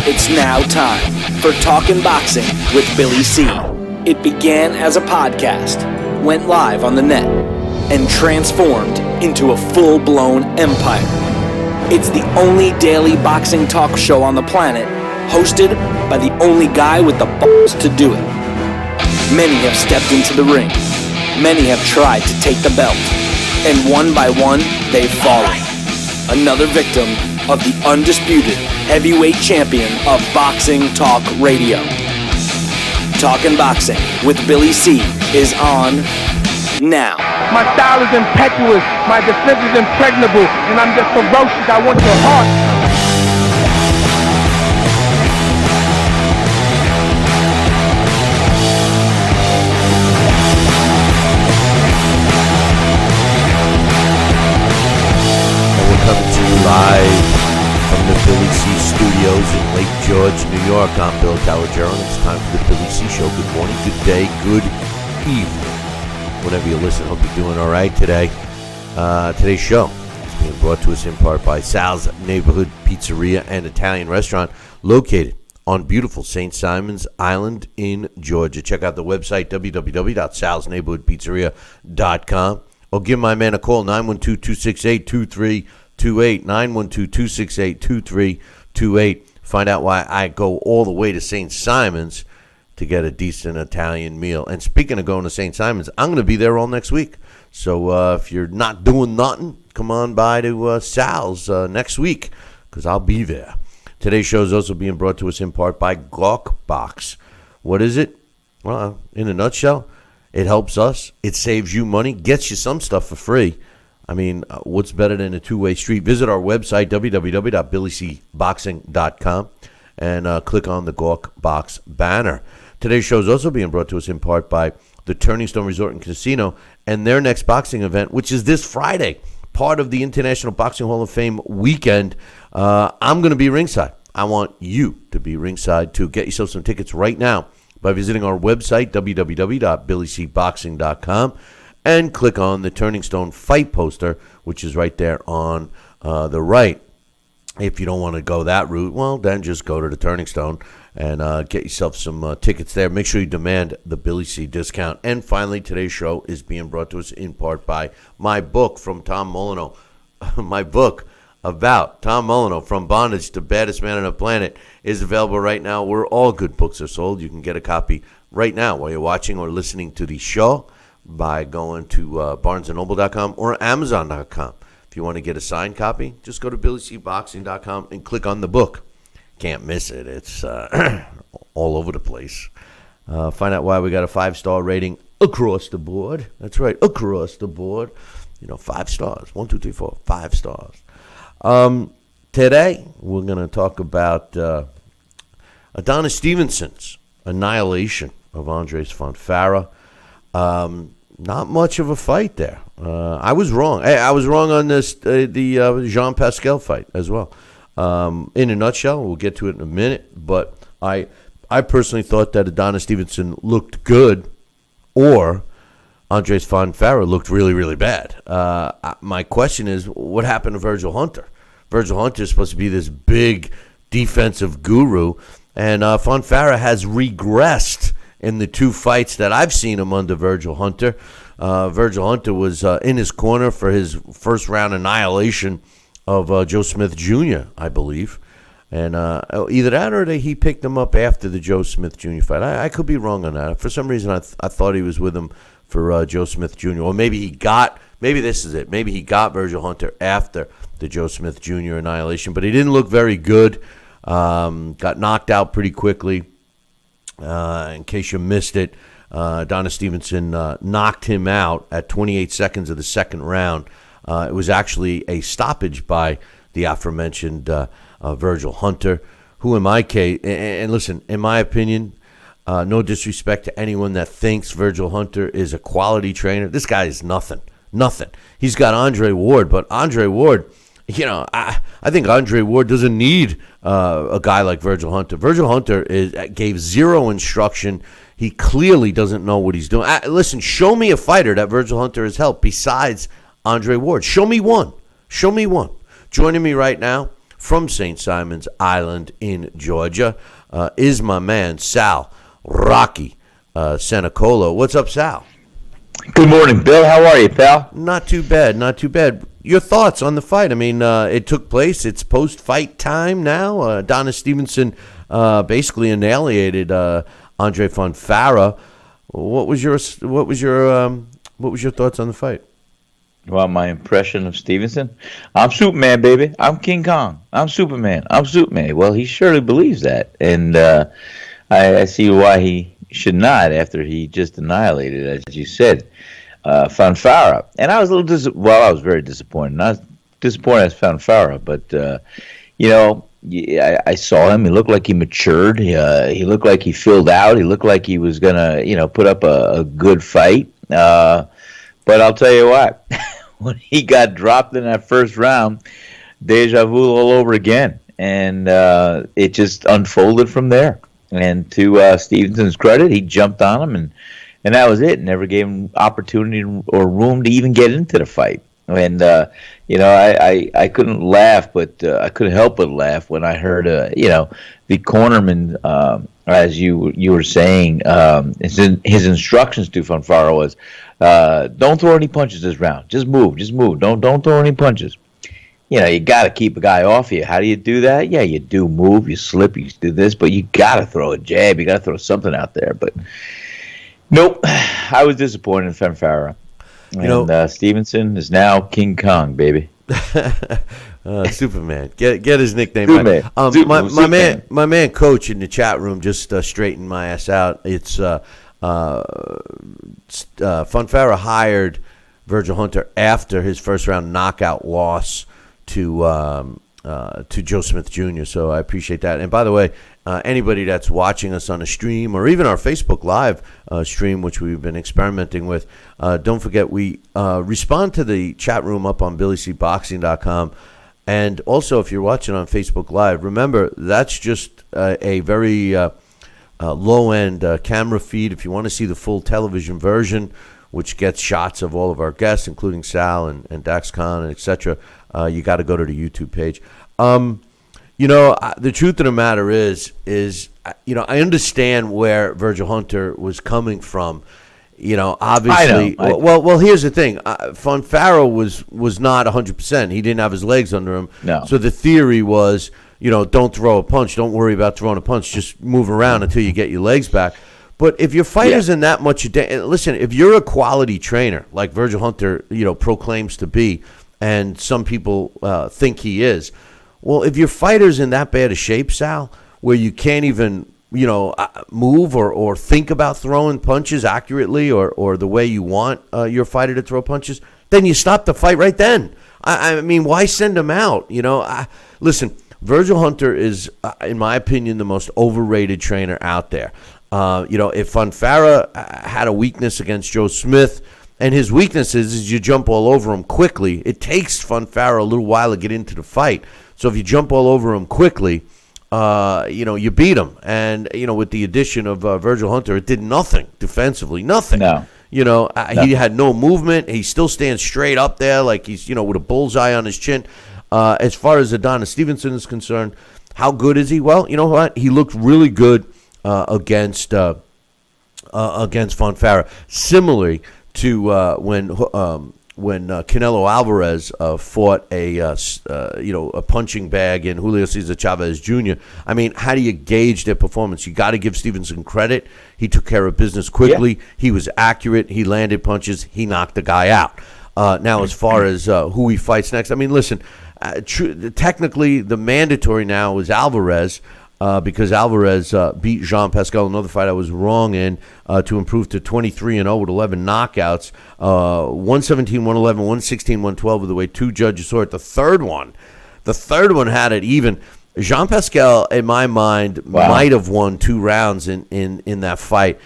It's now time for Talkin' Boxing with Billy C. It began as a podcast, went live on the net, and transformed into a full-blown empire. It's the only daily boxing talk show on the planet, hosted by the only guy with the balls to do it. Many have stepped into the ring. Many have tried to take the belt. And one by one, they've fallen. Another victim of the undisputed heavyweight champion of Boxing Talk Radio. Talkin' Boxing with Billy C is on now. My style is impetuous, my defense is impregnable, and I'm just ferocious. I want your heart. Coming to you live from the Billy C Studios in Lake George, New York. I'm Bill Coward-Gerald. It's time for the Billy C Show. Good morning, good day, good evening. Whenever you listen, hope you're doing all right today. Today's show is being brought to us in part by Sal's Neighborhood Pizzeria and Italian Restaurant, located on beautiful St. Simons Island in Georgia. Check out the website, www.salsneighborhoodpizzeria.com, or give my man a call, 912-268-2328, 912-268-2328. Find out why I go all the way to St. Simons to get a decent Italian meal. And speaking of going to St. Simons, I'm going to be there all next week. So if you're not doing nothing, come on by to Sal's next week, because I'll be there. Today's show is also being brought to us in part by Gawk Box. What is it? Well, in a nutshell, it helps us. It saves you money, gets you some stuff for free. I mean, what's better than a two-way street? Visit our website, www.billycboxing.com, and click on the Gawk Box banner. Today's show is also being brought to us in part by the Turning Stone Resort and Casino and their next boxing event, which is this Friday, part of the International Boxing Hall of Fame weekend. I'm going to be ringside. I want you to be ringside too. Get yourself some tickets right now by visiting our website, www.billycboxing.com, and click on the Turning Stone fight poster, which is right there on the right. If you don't want to go that route, well, then just go to the Turning Stone and get yourself some tickets there. Make sure you demand the Billy C discount. And finally, today's show is being brought to us in part by my book from Tom Molyneux. My book about Tom Molyneux, From Bondage to Baddest Man on the Planet, is available right now where all good books are sold. You can get a copy right now while you're watching or listening to the show by going to barnesandnoble.com or amazon.com. If you want to get a signed copy, just go to billycboxing.com and click on the book. Can't miss it. It's all over the place. Find out why we got a 5-star rating across the board. That's right, across the board. 5 stars. 1, 2, 3, 4, 5 stars. Today, we're going to talk about Adonis Stevenson's annihilation of Andrzej-Fonfara. Not much of a fight there. I was wrong. I was wrong on this the Jean-Pascal fight as well. In a nutshell, we'll get to it in a minute, but I personally thought that Adonis Stevenson looked good, or Andrzej-Fonfara looked really, really bad. My question is, what happened to Virgil Hunter? Virgil Hunter is supposed to be this big defensive guru, and Fonfara has regressed in the 2 fights that I've seen him under Virgil Hunter. Virgil Hunter was in his corner for his first-round annihilation of Joe Smith Jr., I believe. And either that or he picked him up after the Joe Smith Jr. fight. I could be wrong on that. For some reason, I thought he was with him for Joe Smith Jr. Or maybe this is it. Maybe he got Virgil Hunter after the Joe Smith Jr. annihilation. But he didn't look very good. Got knocked out pretty quickly. In case you missed it, Adonis Stevenson knocked him out at 28 seconds of the second round. It was actually a stoppage by the aforementioned Virgil Hunter, who in my case, and listen, in my opinion, no disrespect to anyone that thinks Virgil Hunter is a quality trainer. This guy is nothing. He's got Andre Ward, but Andre Ward, I think Andre Ward doesn't need a guy like Virgil Hunter. Virgil Hunter gave zero instruction. He clearly doesn't know what he's doing. Listen, show me a fighter that Virgil Hunter has helped besides Andre Ward. Show me one. Joining me right now from St. Simon's Island in Georgia is my man, Sal Rocky Cenicola. What's up, Sal? Good morning, Bill. How are you, pal? Not too bad, not too bad. Your thoughts on the fight? I mean, it took place. It's post-fight time now. Adonis Stevenson basically annihilated Andrzej-Fonfara. What was your thoughts on the fight? Well, my impression of Stevenson? I'm Superman, baby. I'm King Kong. I'm Superman. I'm Superman. Well, he surely believes that, and I see why he should not after he just annihilated, as you said, Fonfara. And I was a little I was very disappointed. Not disappointed as Fonfara, but I saw him. He looked like he matured. He looked like he filled out. He looked like he was gonna, put up a good fight. But I'll tell you what, when he got dropped in that first round, deja vu all over again, and it just unfolded from there. And to Stevenson's credit, he jumped on him, and that was it. Never gave him opportunity or room to even get into the fight. And I couldn't laugh, but I couldn't help but laugh when I heard the cornerman, as you were saying, his instructions to Fonfara was, don't throw any punches this round. Just move. Don't throw any punches. You got to keep a guy off you. How do you do that? Yeah, you do move, you slip, you do this, but you got to throw a jab. You got to throw something out there. But nope, I was disappointed in Fonfara. And Stevenson is now King Kong, baby. Superman. Get his nickname Superman. Right. My man Coach in the chat room just straightened my ass out. It's Fonfara hired Virgil Hunter after his first round knockout loss to Joe Smith Jr. So I appreciate that. And by the way, anybody that's watching us on a stream or even our Facebook Live stream, which we've been experimenting with, don't forget we respond to the chat room up on BillyCBoxing.com. And also, if you're watching on Facebook Live, remember that's just a very low-end camera feed. If you want to see the full television version, which gets shots of all of our guests, including Sal and Daxx Khan, and etc., you got to go to the YouTube page. The truth of the matter is I understand where Virgil Hunter was coming from. Obviously. I know. Well, here's the thing. Fonfara was not 100%. He didn't have his legs under him. No. So the theory was, don't throw a punch. Don't worry about throwing a punch. Just move around until you get your legs back. But if your fighter's in that much, listen, if you're a quality trainer like Virgil Hunter, proclaims to be, and some people think he is, well, if your fighter's in that bad a shape, Sal, where you can't even, move or think about throwing punches accurately or the way you want your fighter to throw punches, then you stop the fight right then. I mean, why send him out? Listen, Virgil Hunter is, in my opinion, the most overrated trainer out there. If Fonfara had a weakness against Joe Smith, and his weakness is you jump all over him quickly. It takes Fonfara a little while to get into the fight. So if you jump all over him quickly, you beat him. And, with the addition of Virgil Hunter, it did nothing defensively. Nothing. No. He had no movement. He still stands straight up there like he's, with a bullseye on his chin. As far as Adonis Stevenson is concerned, how good is he? Well, you know what? He looked really good against Fonfara. Similarly to when Canelo Alvarez fought a punching bag in Julio Cesar Chavez Jr. I mean, how do you gauge their performance? You got to give Stevenson credit. He took care of business quickly. Yeah. He was accurate. He landed punches. He knocked the guy out. Now, as far as who he fights next, I mean, listen, technically the mandatory now is Alvarez. Because Alvarez beat Jean-Pascal, another fight I was wrong in, to improve to 23-0 with 11 knockouts. 117, 111, 116, 112 with the way two judges saw it. The third one had it even. Jean-Pascal, in my mind, might have won 2 rounds in that fight.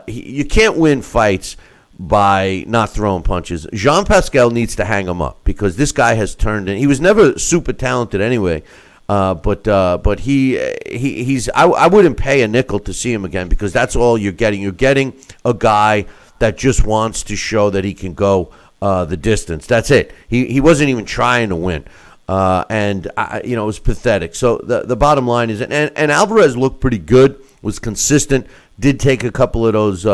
You can't win fights by not throwing punches. Jean-Pascal needs to hang him up because this guy has turned in. He was never super talented anyway. But he's I wouldn't pay a nickel to see him again because that's all you're getting. You're getting a guy that just wants to show that he can go the distance. That's it. He wasn't even trying to win. it was pathetic. So the bottom line is, and Alvarez looked pretty good, was consistent, did take a couple of those,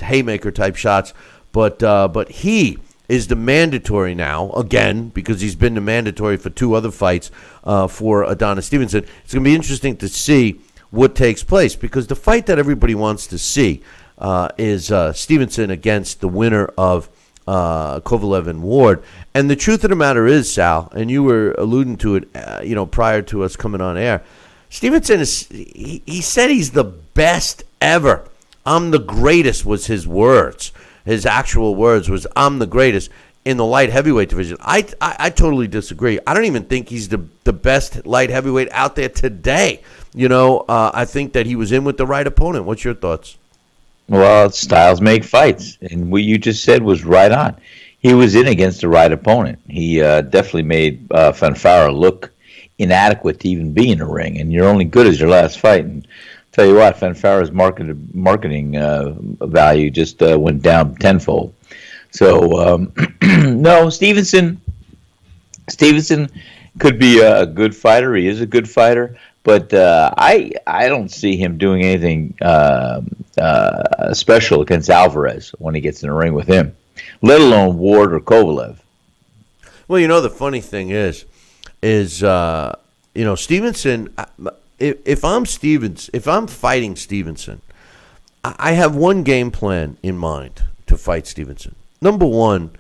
haymaker type shots, but he is the mandatory now, again, because he's been the mandatory for 2 other fights for Adonis Stevenson. It's going to be interesting to see what takes place, because the fight that everybody wants to see is Stevenson against the winner of Kovalev and Ward. And the truth of the matter is, Sal, and you were alluding to it, prior to us coming on air, Stevenson he said he's the best ever. I'm the greatest was his words. His actual words was, I'm the greatest in the light heavyweight division. I totally disagree. I don't even think he's the best light heavyweight out there today. I think that he was in with the right opponent. What's your thoughts? Well, styles make fights, and what you just said was right on. He was in against the right opponent. He definitely made Fonfara look inadequate to even be in the ring, and you're only good as your last fight. And tell you what, Fonfara's marketing value just went down tenfold. So no, Stevenson could be a good fighter. He is a good fighter, but I don't see him doing anything special against Alvarez when he gets in the ring with him, let alone Ward or Kovalev. Well, the funny thing is Stevenson. If I'm fighting Stevenson, I have one game plan in mind to fight Stevenson. Number one,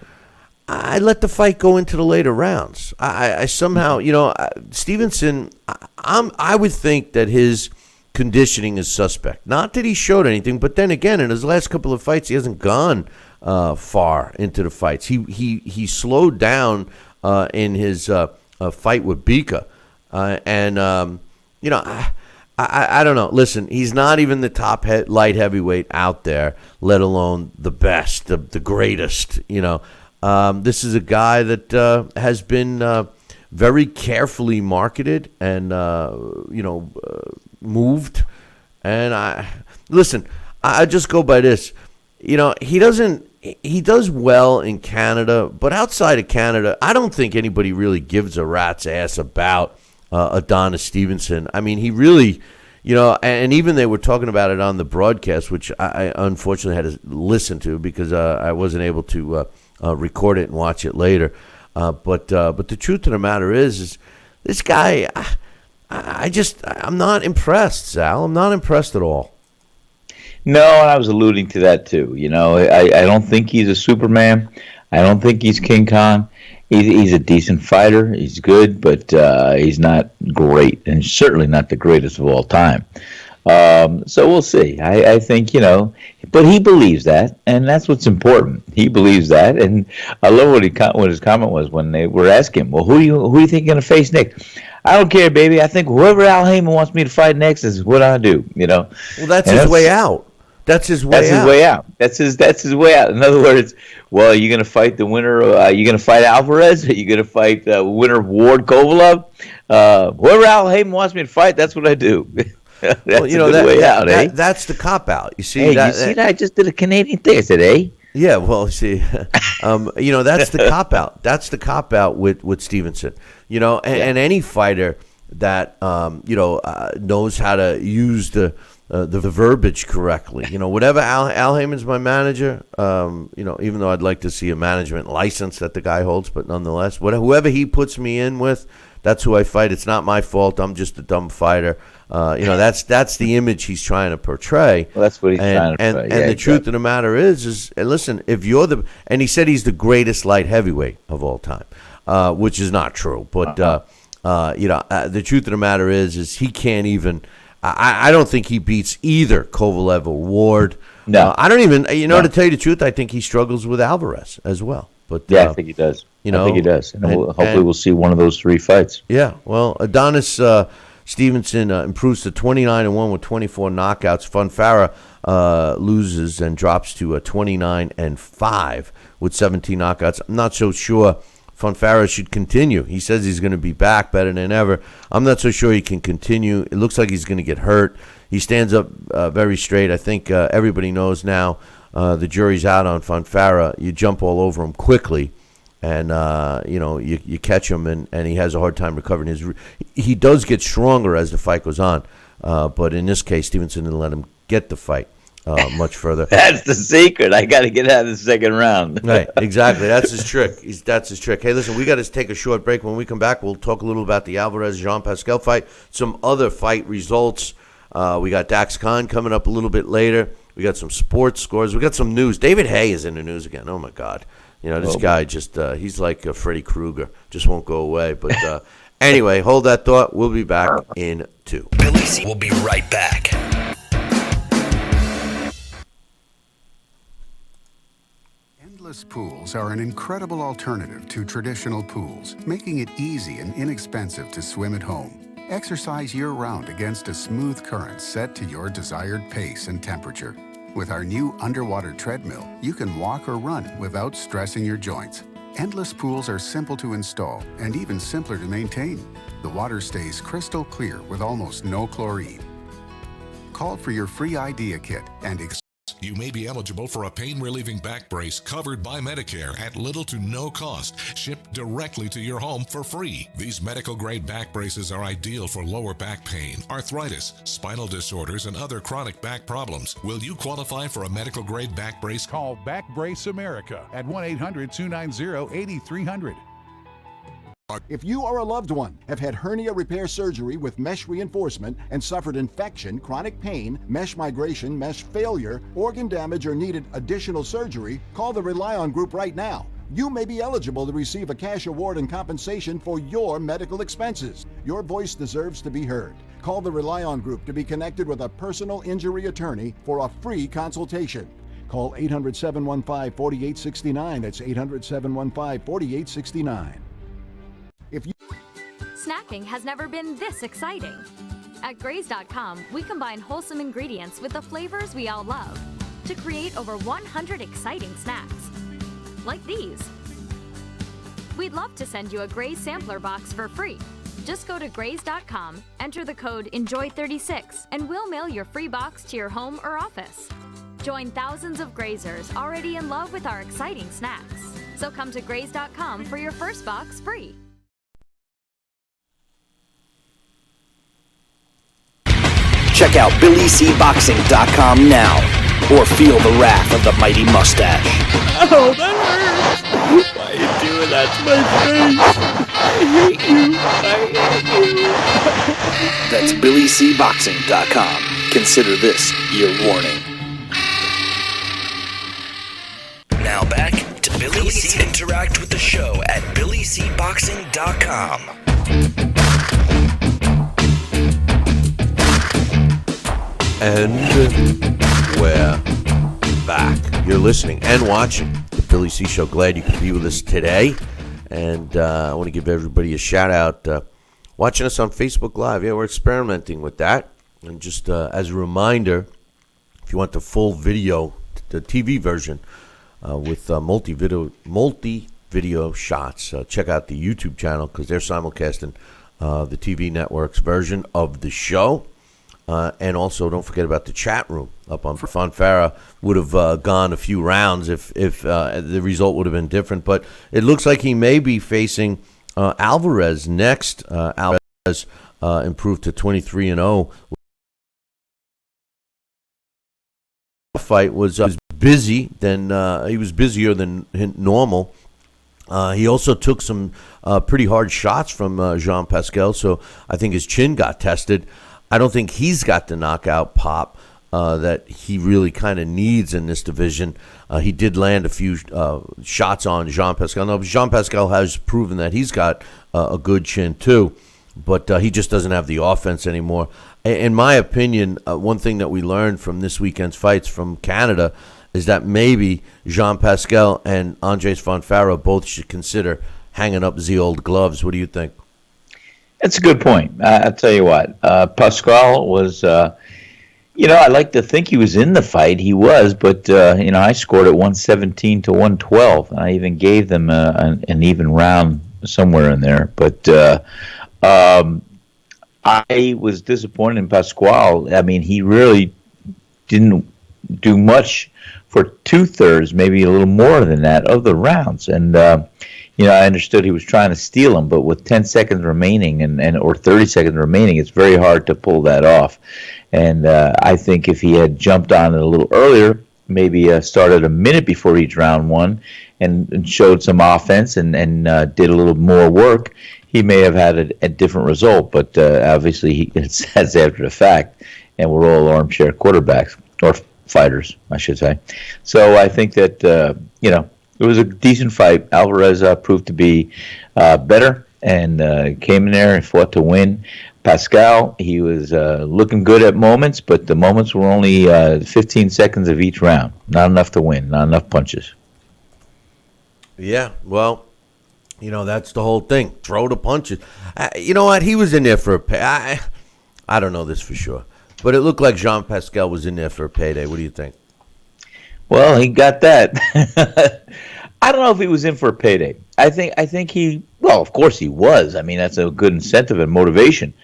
I let the fight go into the later rounds. I somehow, Stevenson, I would think that his conditioning is suspect. Not that he showed anything, but then again, in his last couple of fights, he hasn't gone far into the fights. He slowed down in his fight with Bika, I don't know. Listen, he's not even the top light heavyweight out there, let alone the best, the greatest. This is a guy that has been very carefully marketed and moved. And I just go by this. He does well in Canada, but outside of Canada, I don't think anybody really gives a rat's ass about Adonis Stevenson. I mean, he really, and even they were talking about it on the broadcast, which I unfortunately had to listen to because I wasn't able to record it and watch it later. But the truth of the matter is this guy, I'm not impressed, Sal. I'm not impressed at all. No, and I was alluding to that too. I don't think he's a Superman. I don't think he's King Kong. He's a decent fighter. He's good, but he's not great, and certainly not the greatest of all time. So we'll see. I think, but he believes that, and that's what's important. He believes that, and I love what his comment was when they were asking him, well, who you think you're going to face next? I don't care, baby. I think whoever Al Heyman wants me to fight next is what I do, Well, that's his way out. That's his way out. That's his way out. In other words, well, are you going to fight the winner? Are you going to fight Alvarez? Are you going to fight the winner of Ward Kovalev? Whoever Al Heyman wants me to fight, that's what I do. That's the way out, eh? That's the cop out. You see, you see that? I just did a Canadian thing. I said, eh? Yeah, well, see, that's the cop out. That's the cop out with Stevenson. And any fighter that knows how to use the verbiage correctly. Whatever Al Heyman's my manager, even though I'd like to see a management license that the guy holds, but nonetheless, whoever he puts me in with, that's who I fight. It's not my fault. I'm just a dumb fighter. That's the image he's trying to portray. Well, that's what he's trying to portray. And the truth of the matter is listen, if you're and he said he's the greatest light heavyweight of all time, which is not true. But the truth of the matter is he can't even. I don't think he beats either Kovalev or Ward. No, I don't even. To tell you the truth, I think he struggles with Alvarez as well. But I think he does. I think he does. And hopefully we'll see one of those 3 fights. Yeah. Well, Adonis Stevenson improves to 29-1 with 24 knockouts. Fonfara loses and drops to 29-5 with 17 knockouts. I'm not so sure Fonfara should continue. He says he's going to be back better than ever. I'm not so sure he can continue. It looks like he's going to get hurt. He stands up very straight. I think everybody knows now the jury's out on Fonfara. You jump all over him quickly. and you catch him, and he has a hard time recovering. He does get stronger as the fight goes on, but in this case, Stevenson didn't let him get the fight much further. That's the secret. I got to get out of the second round. Right, exactly. That's his trick. That's his trick. Hey, listen, we got to take a short break. When we come back, we'll talk a little about the Alvarez-Jean-Pascal fight, some other fight results. We got Daxx Khan coming up a little bit later. We got some sports scores. We got some news. David Hay is in the news again. Oh, my God. This guy just, he's like Freddy Krueger. Just won't go away. But anyway, hold that thought. We'll be back in 2. Billy C will be right back. Endless pools are an incredible alternative to traditional pools, making it easy and inexpensive to swim at home. Exercise year-round against a smooth current set to your desired pace and temperature. With our new underwater treadmill, you can walk or run without stressing your joints. Endless pools are simple to install and even simpler to maintain. The water stays crystal clear with almost no chlorine. Call for your free idea kit and You may be eligible for a pain-relieving back brace covered by Medicare at little to no cost, shipped directly to your home for free. These medical-grade back braces are ideal for lower back pain, arthritis, spinal disorders, and other chronic back problems. Will you qualify for a medical-grade back brace? Call Back Brace America at 1-800-290-8300. If you or a loved one have had hernia repair surgery with mesh reinforcement and suffered infection, chronic pain, mesh migration, mesh failure, organ damage, or needed additional surgery, call the Rely On Group right now. You may be eligible to receive a cash award and compensation for your medical expenses. Your voice deserves to be heard. Call the Rely On Group to be connected with a personal injury attorney for a free consultation. Call 800-715-4869. That's 800-715-4869. Snacking has never been this exciting. At Graze.com, we combine wholesome ingredients with the flavors we all love to create over 100 exciting snacks, like these. We'd love to send you a Graze sampler box for free. Just go to Graze.com, enter the code ENJOY36, and we'll mail your free box to your home or office. Join thousands of Grazers already in love with our exciting snacks. So come to Graze.com for your first box free. Check out BillyCBoxing.com now, or feel the wrath of the mighty mustache. Oh, that hurts! Why are you doing that to my face? I hate you. That's BillyCBoxing.com. Consider this your warning. Now back to Billy C. Interact with the show at BillyCBoxing.com. And we're back. You're listening and watching the Billy C. Show. Glad you could be with us today. And I want to give everybody a shout out watching us on Facebook Live. Yeah, we're experimenting with that. And just as a reminder, if you want the full video, the TV version with multi-video shots, check out the YouTube channel because they're simulcasting the TV network's version of the show. And also, don't forget about the chat room up on Fonfara. Would have gone a few rounds if the result would have been different. But it looks like he may be facing Alvarez next. Alvarez improved to 23-0. Fight was busy. He was busier than normal. He also took some pretty hard shots from Jean-Pascal, so I think his chin got tested. I don't think he's got the knockout pop that he really kind of needs in this division. He did land a few shots on Jean-Pascal. Now, Jean-Pascal has proven that he's got a good chin too, but he just doesn't have the offense anymore. In my opinion, one thing that we learned from this weekend's fights from Canada is that maybe Jean-Pascal and Andrzej both should consider hanging up the old gloves. What do you think? That's a good point. I'll tell you what. Pascal was, I like to think he was in the fight. He was, but, I scored at 117 to 112. I even gave them an even round somewhere in there. But I was disappointed in Pascal. I mean, he really didn't do much for 2/3, maybe a little more than that, of the rounds. And I understood he was trying to steal him, but with 10 seconds remaining or 30 seconds remaining, it's very hard to pull that off. And I think if he had jumped on it a little earlier, maybe started a minute before each round one and showed some offense and did a little more work, he may have had a different result. But obviously, it's after the fact, and we're all armchair quarterbacks, or fighters, I should say. So I think that, it was a decent fight. Alvarez proved to be better and came in there and fought to win. Pascal, he was looking good at moments, but the moments were only 15 seconds of each round. Not enough to win, not enough punches. Yeah, well, that's the whole thing. Throw the punches. You know what? He was in there for a pay. I don't know this for sure, but it looked like Jean Pascal was in there for a payday. What do you think? Well, he got that. I don't know if he was in for a payday. I think he, well, of course he was. I mean, that's a good incentive and motivation.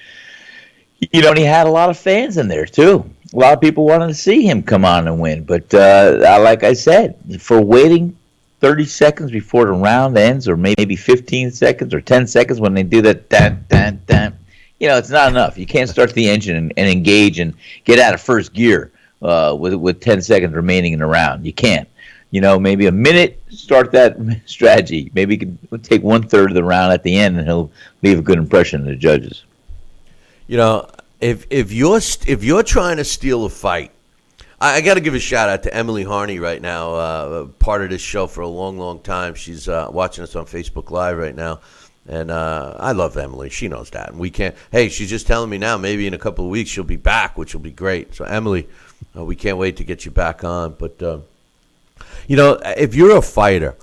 And he had a lot of fans in there, too. A lot of people wanted to see him come on and win. But like I said, for waiting 30 seconds before the round ends, or maybe 15 seconds or 10 seconds when they do that, dun, dun, dun, it's not enough. You can't start the engine and engage and get out of first gear with 10 seconds remaining in the round. You can't. Maybe a minute, start that strategy. Maybe he could take 1/3 of the round at the end, and he'll leave a good impression to the judges. If you're trying to steal a fight, I got to give a shout out to Emily Harney right now, part of this show for a long, long time. She's watching us on Facebook Live right now, and I love Emily. She knows that, and we can't. Hey, she's just telling me now. Maybe in a couple of weeks she'll be back, which will be great. So Emily, we can't wait to get you back on, but. If you're a fighter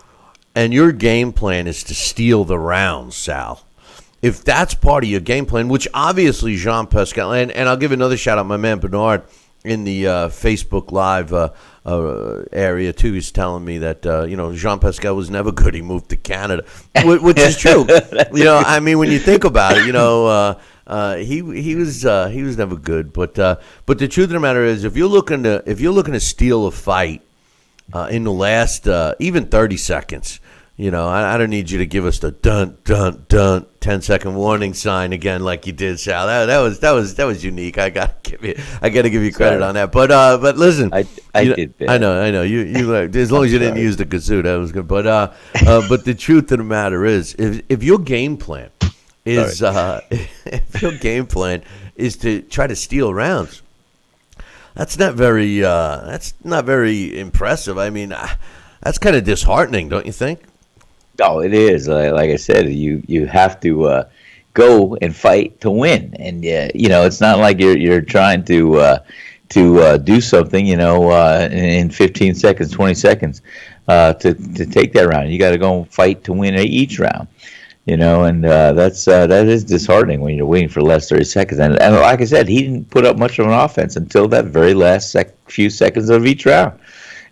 and your game plan is to steal the rounds, Sal, if that's part of your game plan, which obviously Jean Pascal, and I'll give another shout out, my man Bernard in the Facebook Live area too, he's telling me that, Jean Pascal was never good. He moved to Canada, which is true. I mean, when you think about it, he was never good. But the truth of the matter is, if you're looking to steal a fight, in the last even 30 seconds, I don't need you to give us the dun dun dun 10-second warning sign again like you did, Sal. That was unique. I gotta give you credit on that. But listen, I did. I know you as long as you didn't use the kazoo, that was good. But the truth of the matter is, if your game plan is to try to steal rounds, that's not very impressive. I mean, that's kind of disheartening, don't you think? Oh, it is. Like I said, you have to go and fight to win, and it's not like you're trying to do something, in 15 seconds, 20 seconds to take that round. You got to go and fight to win each round. And that is disheartening when you're waiting for the last 30 seconds. And like I said, he didn't put up much of an offense until that very last few seconds of each round.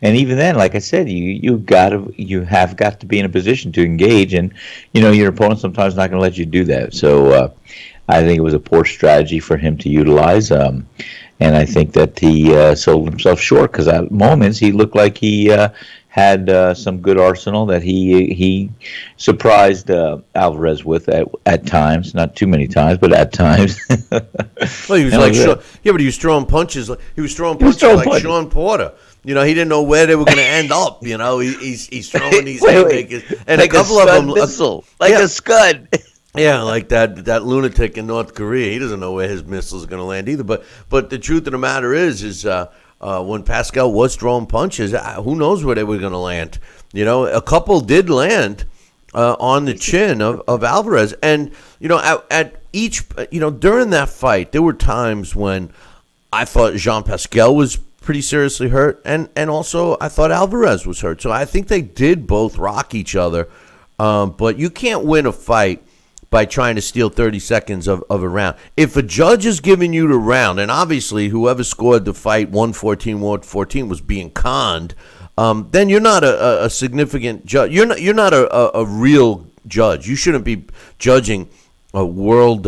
And even then, like I said, you have got to be in a position to engage, and your opponent sometimes not going to let you do that. So I think it was a poor strategy for him to utilize, and I think that he sold himself short, because at moments he looked like he had some good arsenal that he surprised Alvarez with at times, not too many times, but at times. Well, he was but he was throwing punches. He was throwing punches like Sean Porter. He didn't know where they were going to end up. He's throwing these haymakers, and like a couple of them, a scud. Yeah, like that lunatic in North Korea. He doesn't know where his missiles are going to land either. But the truth of the matter is when Pascal was throwing punches, who knows where they were going to land? A couple did land on the chin of Alvarez, and at each during that fight, there were times when I thought Jean Pascal was pretty seriously hurt, and also I thought Alvarez was hurt. So I think they did both rock each other, but you can't win a fight by trying to steal 30 seconds of a round. If a judge is giving you the round, and obviously whoever scored the fight 114 was being conned, then you're not a significant judge. You're not a real judge. You shouldn't be judging a world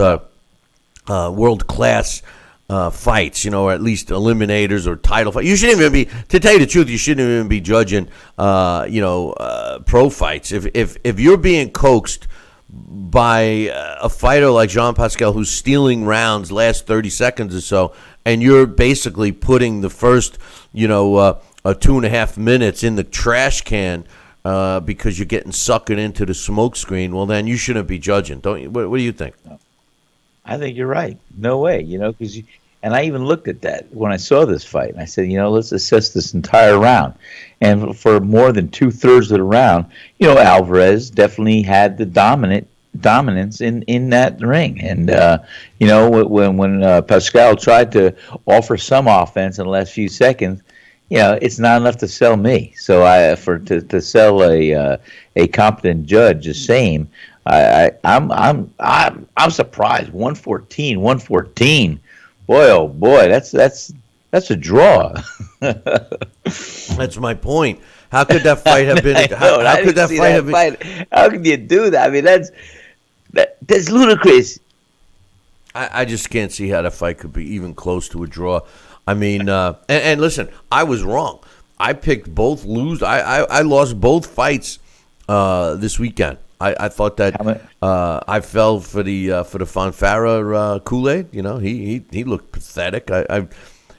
class fights, or at least eliminators or title fights. You shouldn't even be, to tell you the truth, you shouldn't even be judging, pro fights. If you're being coaxed by a fighter like Jean-Pascal who's stealing rounds last 30 seconds or so, and you're basically putting the first, 2.5 minutes in the trash can because you're getting suckered into the smoke screen, well, then you shouldn't be judging. Don't you? What do you think? I think you're right. No way, because and I even looked at that when I saw this fight, and I said, let's assess this entire round. And for more than 2/3 of the round, Alvarez definitely had the dominance in that ring. And when Pascal tried to offer some offense in the last few seconds, it's not enough to sell me. So to sell a competent judge the same. I'm surprised. 114. Boy, oh boy, that's a draw. That's my point. How could that fight have been? How could that fight have been? How can you do that? I mean, that's ludicrous. I just can't see how that fight could be even close to a draw. I mean, and listen, I was wrong. I picked both lose. I lost both fights this weekend. I thought that I fell for the Fonfara Kool-Aid. He looked pathetic.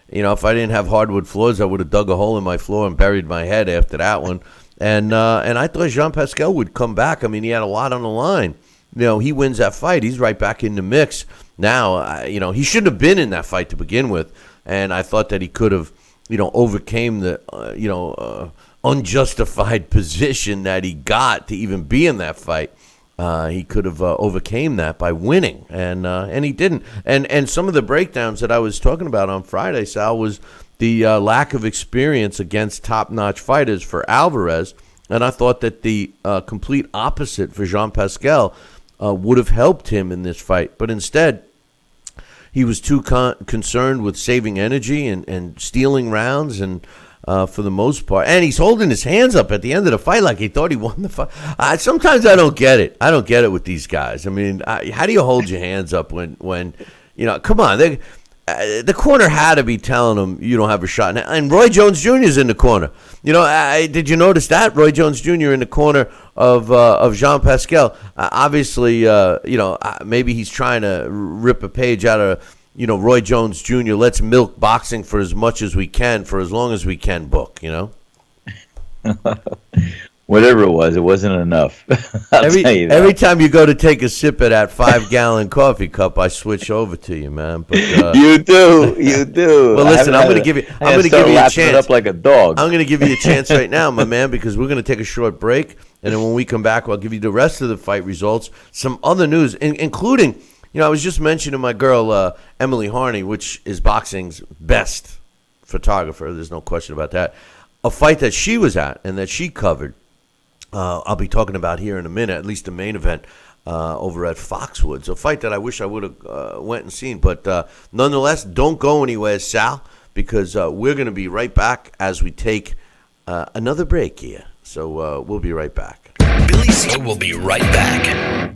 If I didn't have hardwood floors, I would have dug a hole in my floor and buried my head after that one. And I thought Jean-Pascal would come back. I mean, he had a lot on the line. He wins that fight. He's right back in the mix now. He shouldn't have been in that fight to begin with. And I thought that he could have, overcame the, unjustified position that he got to even be in that fight. He could have overcame that by winning, and he didn't. And some of the breakdowns that I was talking about on Friday, Sal, was the lack of experience against top-notch fighters for Alvarez, and I thought that the complete opposite for Jean-Pascal would have helped him in this fight. But instead, he was too concerned with saving energy and stealing rounds and for the most part. And he's holding his hands up at the end of the fight like he thought he won the fight. Sometimes I don't get it. I don't get it with these guys. I mean, how do you hold your hands up when come on. The corner had to be telling him you don't have a shot. And Roy Jones Jr. is in the corner. Did you notice that? Roy Jones Jr. in the corner of Jean-Pascal. Obviously, maybe he's trying to rip a page out of, Roy Jones Jr. Let's milk boxing for as much as we can, for as long as we can book, Whatever it wasn't enough. Every time you go to take a sip of that 5-gallon coffee cup, I switch over to you, man. But you do. Well, listen, I'm going to give you a chance. Up like a dog. I'm going to give you a chance right now, my man, because we're going to take a short break, and then when we come back, I'll give you the rest of the fight results, some other news, including, I was just mentioning my girl Emily Harney, which is boxing's best photographer. There's no question about that. A fight that she was at and that she covered. I'll be talking about here in a minute, at least the main event over at Foxwoods, a fight that I wish I would have went and seen. But nonetheless, don't go anywhere, Sal, because we're going to be right back as we take another break here. So we'll be right back. Billy C will be right back.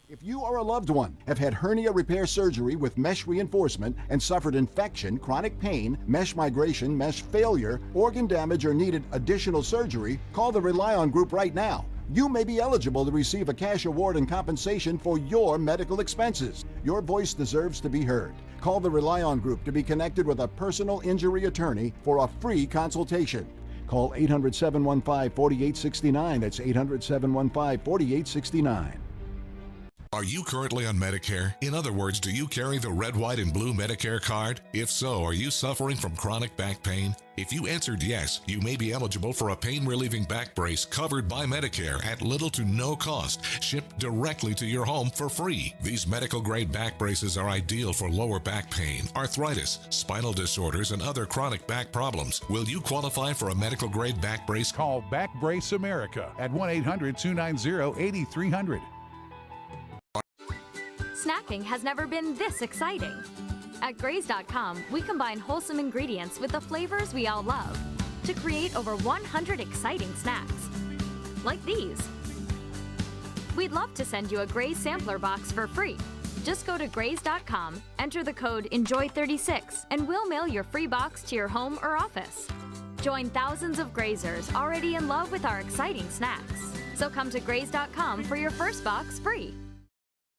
If you or a loved one have had hernia repair surgery with mesh reinforcement and suffered infection, chronic pain, mesh migration, mesh failure, organ damage, or needed additional surgery, call the Rely On Group right now. You may be eligible to receive a cash award and compensation for your medical expenses. Your voice deserves to be heard. Call the Rely On Group to be connected with a personal injury attorney for a free consultation. Call 800-715-4869. That's 800-715-4869. Are you currently on Medicare? In other words, do you carry the red, white, and blue Medicare card? If so, are you suffering from chronic back pain? If you answered yes, you may be eligible for a pain-relieving back brace covered by Medicare at little to no cost, shipped directly to your home for free. These medical-grade back braces are ideal for lower back pain, arthritis, spinal disorders, and other chronic back problems. Will you qualify for a medical-grade back brace? Call Back Brace America at 1-800-290-8300. Snacking has never been this exciting. At Graze.com, we combine wholesome ingredients with the flavors we all love to create over 100 exciting snacks. Like these. We'd love to send you a Graze sampler box for free. Just go to Graze.com, enter the code ENJOY36, and we'll mail your free box to your home or office. Join thousands of grazers already in love with our exciting snacks. So come to Graze.com for your first box free.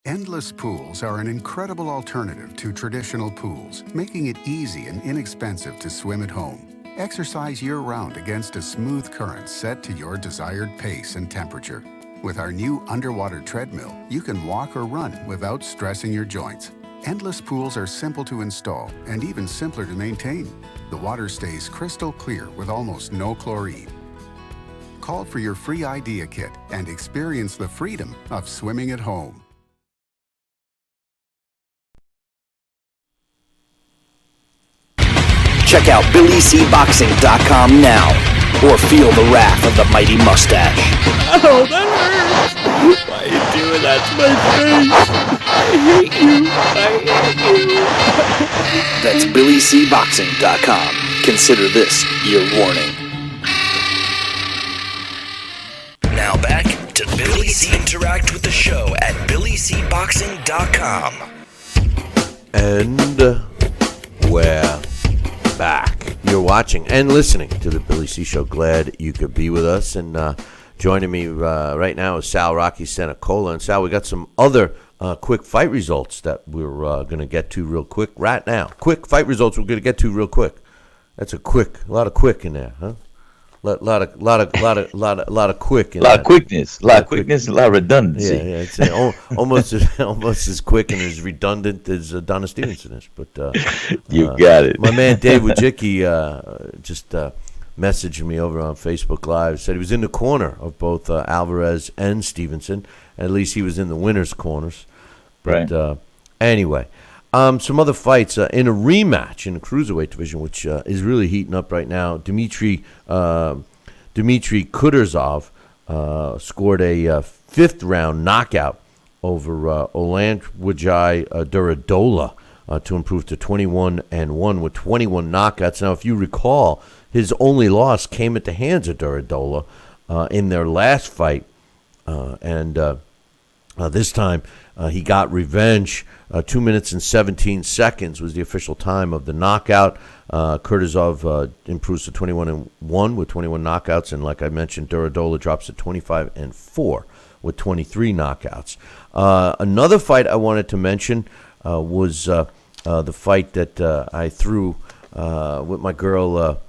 Endless pools are an incredible alternative to traditional pools, making it easy and inexpensive to swim at home. Exercise year-round against a smooth current set to your desired pace and temperature. With our new underwater treadmill, you can walk or run without stressing your joints. Endless pools are simple to install and even simpler to maintain. The water stays crystal clear with almost no chlorine. Call for your free idea kit and experience the freedom of swimming at home. Check out BillyCBoxing.com now, or feel the wrath of the mighty mustache. Oh, that hurts. Why are you doing that to my face? I hate you. That's BillyCBoxing.com. Consider this your warning. Now back to Billy C. Interact with the show at BillyCBoxing.com. And we're back. You're watching and listening to the Billy C. Show. Glad you could be with us. And joining me right now is Sal Rocky Cenicola. And Sal, we got some other quick fight results that we're going to get to real quick right now. Quick fight results we're going to get to real quick. That's a lot of quick in there, huh? Lot of quick in there. A lot of quickness, a lot of redundancy. Yeah, it's almost as quick and as redundant as Adonis Stevenson is. But you got it. My man Dave Wojcicki just messaged me over on Facebook Live. Said he was in the corner of both Alvarez and Stevenson. At least he was in the winners' corners. But, right. Anyway, some other fights in a rematch in the cruiserweight division, which is really heating up right now. Dmitry Kudrzov scored a fifth-round knockout over Alvarez-Pascal Duradola to improve to 21-1 with 21 knockouts. Now, if you recall, his only loss came at the hands of Duradola in their last fight, and this time he got revenge. 2 minutes and 17 seconds was the official time of the knockout. Kudrzov improves to 21-1 with 21 knockouts, and like I mentioned, Duradola drops to 25-4 with 23 knockouts. Another fight I wanted to mention was the fight that I threw with my girl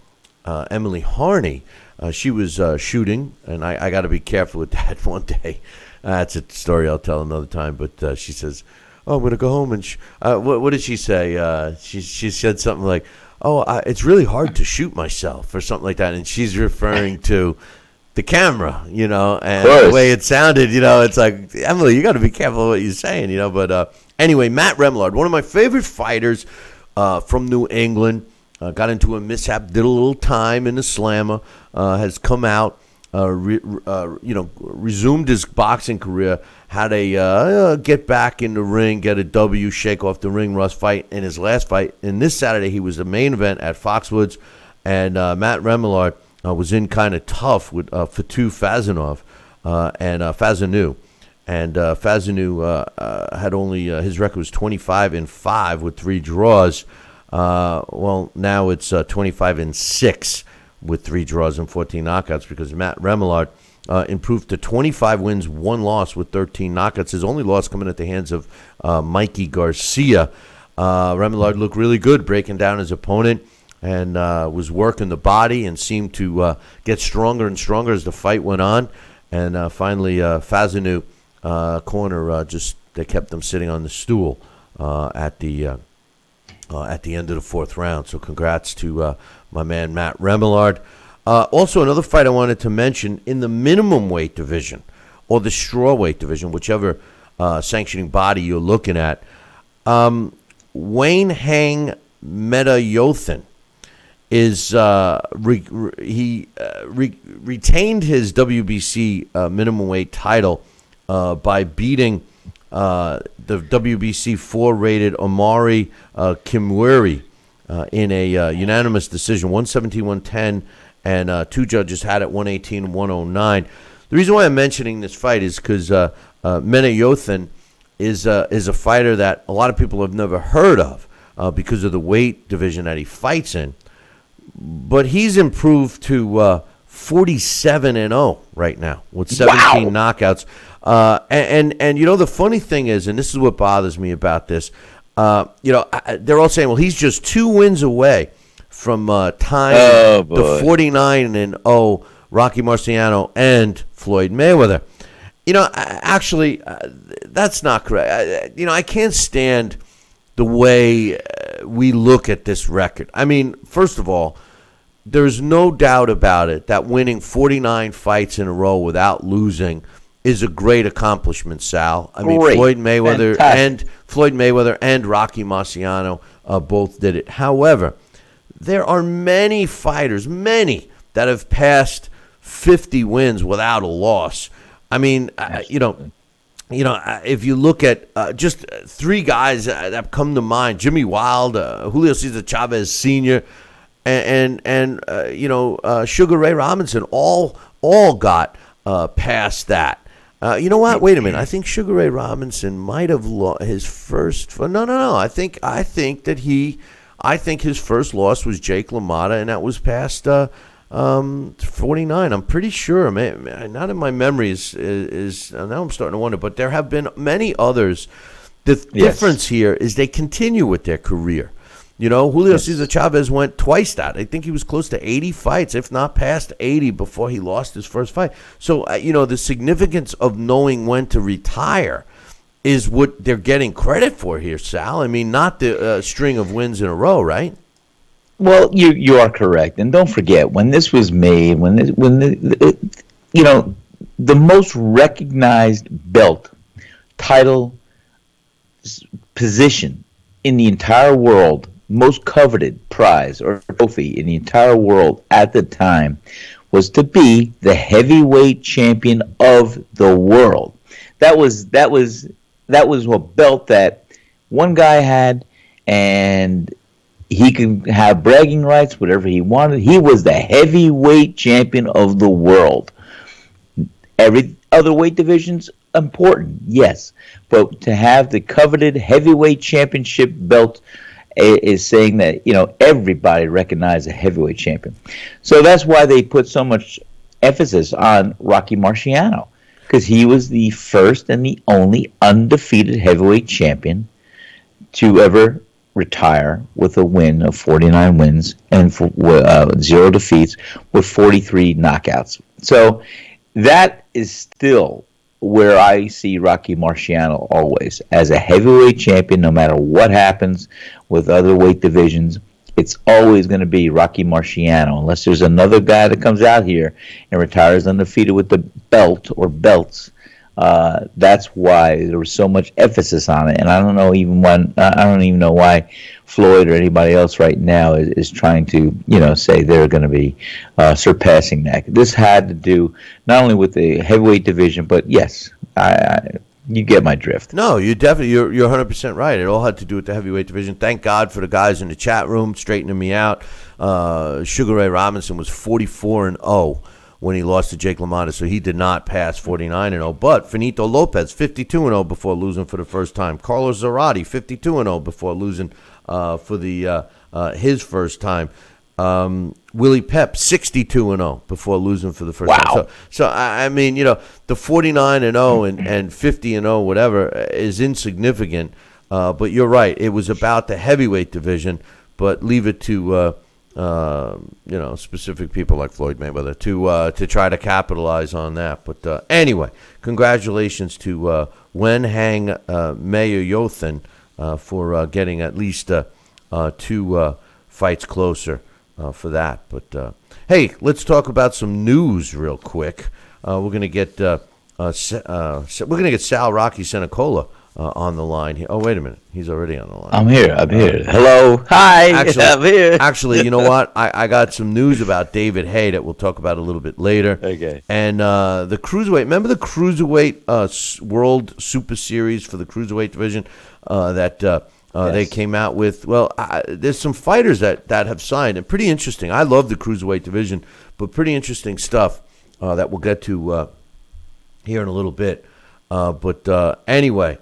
Emily Harney. She was shooting, and I got to be careful with that one day. That's a story I'll tell another time, but she says, "Oh, I'm going to go home." And what did she say? She said something like, "Oh, it's really hard to shoot myself," or something like that. And she's referring to the camera, and the way it sounded, it's like, Emily, you got to be careful what you're saying, But anyway, Matt Remillard, one of my favorite fighters from New England, got into a mishap, did a little time in the slammer, has come out, resumed his boxing career, had a get back in the ring, get a W, shake off the ring rust fight in his last fight. And this Saturday, he was the main event at Foxwoods, and Matt Remillard was in kind of tough with Fatu Fazanov and Fazanu. And Fazanu had only, his record was 25-5 with 3 draws. Well, now it's 25-6 with 3 draws and 14 knockouts because Matt Remillard improved to 25 wins, 1 loss with 13 knockouts. His only loss coming at the hands of Mikey Garcia. Remillard looked really good breaking down his opponent and was working the body and seemed to get stronger and stronger as the fight went on. And finally, Fazanu corner, they kept them sitting on the stool at the end of the 4th round. So congrats to my man Matt Remillard. Also, another fight I wanted to mention in the minimum weight division or the strawweight division, whichever sanctioning body you're looking at. Wayne Hang Metayothin is retained his WBC minimum weight title by beating the WBC 4-rated Omari Kimweri in a unanimous decision, 117-110, and 2 judges had it 118-109. The reason why I'm mentioning this fight is because Metayothin is a fighter that a lot of people have never heard of because of the weight division that he fights in. But he's improved to 47-0 right now with 17 knockouts. And you know, the funny thing is, and this is what bothers me about this, they're all saying, well, he's just 2 wins away from tying the 49-0 Rocky Marciano and Floyd Mayweather. You know, actually, that's not correct. I can't stand the way we look at this record. I mean, first of all, there's no doubt about it that winning 49 fights in a row without losing is a great accomplishment, Sal. I mean, Floyd Mayweather and Rocky Marciano both did it. However, there are many fighters, that have passed 50 wins without a loss. I mean, if you look at just 3 guys that come to mind: Jimmy Wild, Julio Cesar Chavez Sr., and Sugar Ray Robinson, all got past that. You know what? Wait a minute. I think Sugar Ray Robinson might have lost his first. No. I think his first loss was Jake LaMotta, and that was past 49. I'm pretty sure. Not in my memory is now I'm starting to wonder. But there have been many others. The difference here is they continue with their career. Julio Cesar Chavez went twice that. I think he was close to 80 fights, if not past 80, before he lost his first fight. So, the significance of knowing when to retire is what they're getting credit for here, Sal. I mean, not the string of wins in a row, right? Well, you are correct. And don't forget, when this was made, the most recognized belt, title, position in the entire world, most coveted prize or trophy in the entire world at the time, was to be the heavyweight champion of the world. That was a belt that one guy had, and he could have bragging rights, whatever he wanted. He was the heavyweight champion of the world. Every other weight division's important, yes, but to have the coveted heavyweight championship belt is saying that everybody recognized a heavyweight champion. So that's why they put so much emphasis on Rocky Marciano, because he was the first and the only undefeated heavyweight champion to ever retire with a win of 49 wins and 0 defeats with 43 knockouts. So that is still where I see Rocky Marciano always as a heavyweight champion. No matter what happens with other weight divisions, it's always going to be Rocky Marciano, unless there's another guy that comes out here and retires undefeated with the belt or belts. That's why there was so much emphasis on it, and I don't even know why Floyd or anybody else right now is trying to say they're going to be surpassing that. This had to do not only with the heavyweight division, but yes, you get my drift. No, you're 100% right. It all had to do with the heavyweight division. Thank God for the guys in the chat room straightening me out. Sugar Ray Robinson was 44-0 when he lost to Jake LaMotta, so he did not pass 49-0. But Finito Lopez, 52-0 before losing for the first time. Carlos Zarate, 52-0 before losing for his first time. Willie Pep, 62-0 before losing for the first time. So I mean, the 49-0 and 50-0, whatever, is insignificant. But you're right. It was about the heavyweight division, but leave it to specific people like Floyd Mayweather to try to capitalize on that. But anyway, congratulations to Wen Hang Mayo Yothin for getting at least 2 fights closer for that. But hey, let's talk about some news real quick. We're gonna get Sal Rocky Cenicola on the line here. Oh, wait a minute. He's already on the line. I'm here. Hello. Hi. I'm here. Actually, you know what? I got some news about David Haye that we'll talk about a little bit later. Okay. And the Cruiserweight. Remember the Cruiserweight World Super Series for the Cruiserweight division that they came out with? Well, there's some fighters that have signed. And pretty interesting. I love the Cruiserweight division, but pretty interesting stuff that we'll get to here in a little bit. But anyway,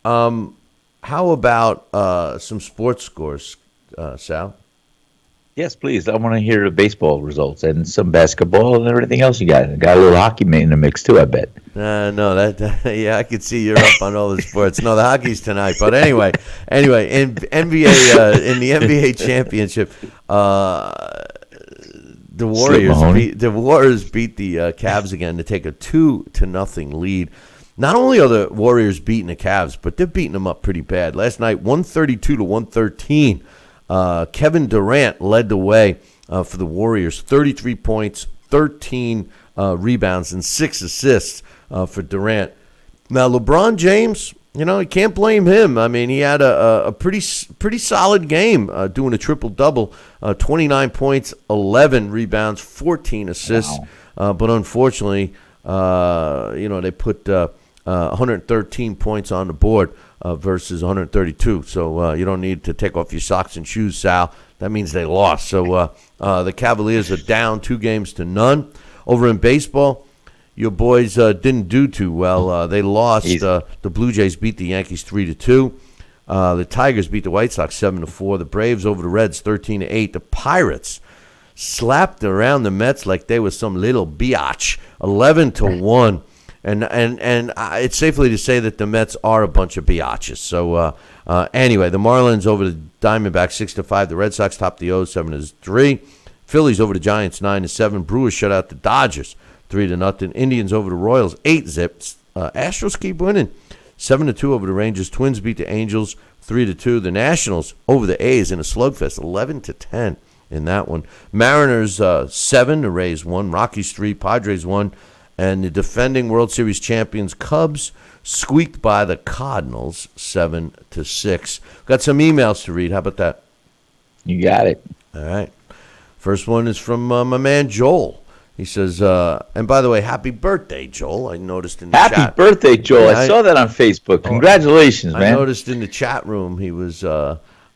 How about some sports scores, Sal? Yes, please. I want to hear the baseball results and some basketball and everything else you got. Got a little hockey in the mix too, I bet. No, yeah, I could see you're up on all the sports. No, the hockey's tonight. But anyway, in NBA, in the NBA championship, the Warriors beat the Cavs again to take a 2-0 lead. Not only are the Warriors beating the Cavs, but they're beating them up pretty bad. Last night, 132-113. Kevin Durant led the way for the Warriors. 33 points, 13 rebounds, and 6 assists for Durant. Now, LeBron James, you can't blame him. I mean, he had a pretty solid game doing a triple-double, 29 points, 11 rebounds, 14 assists. Wow. But unfortunately, they put 113 points on the board versus 132. So you don't need to take off your socks and shoes, Sal. That means they lost. So the Cavaliers are down 2-0. Over in baseball, your boys didn't do too well. They lost. The Blue Jays beat the Yankees 3-2. The Tigers beat the White Sox 7-4. The Braves over the Reds 13-8. The Pirates slapped around the Mets like they were some little biatch, 11-1. And it's safely to say that the Mets are a bunch of biatches. So anyway, the Marlins over the Diamondbacks 6-5. The Red Sox topped the O's 7-3. Phillies over the Giants 9-7. Brewers shut out the Dodgers 3-0. Indians over the Royals 8-zip. Astros keep winning 7-2 over the Rangers. Twins beat the Angels 3-2. The Nationals over the A's in a slugfest 11-10 in that one. Mariners 7. The Rays 1. Rockies 3. Padres 1. And the defending World Series champions Cubs squeaked by the Cardinals 7-6. Got some emails to read. How about that? You got it. All right. First one is from my man Joel. He says, and by the way, happy birthday, Joel. I noticed in the chat. Happy birthday, Joel. I saw that on Facebook. Congratulations, man. I noticed in the chat room he was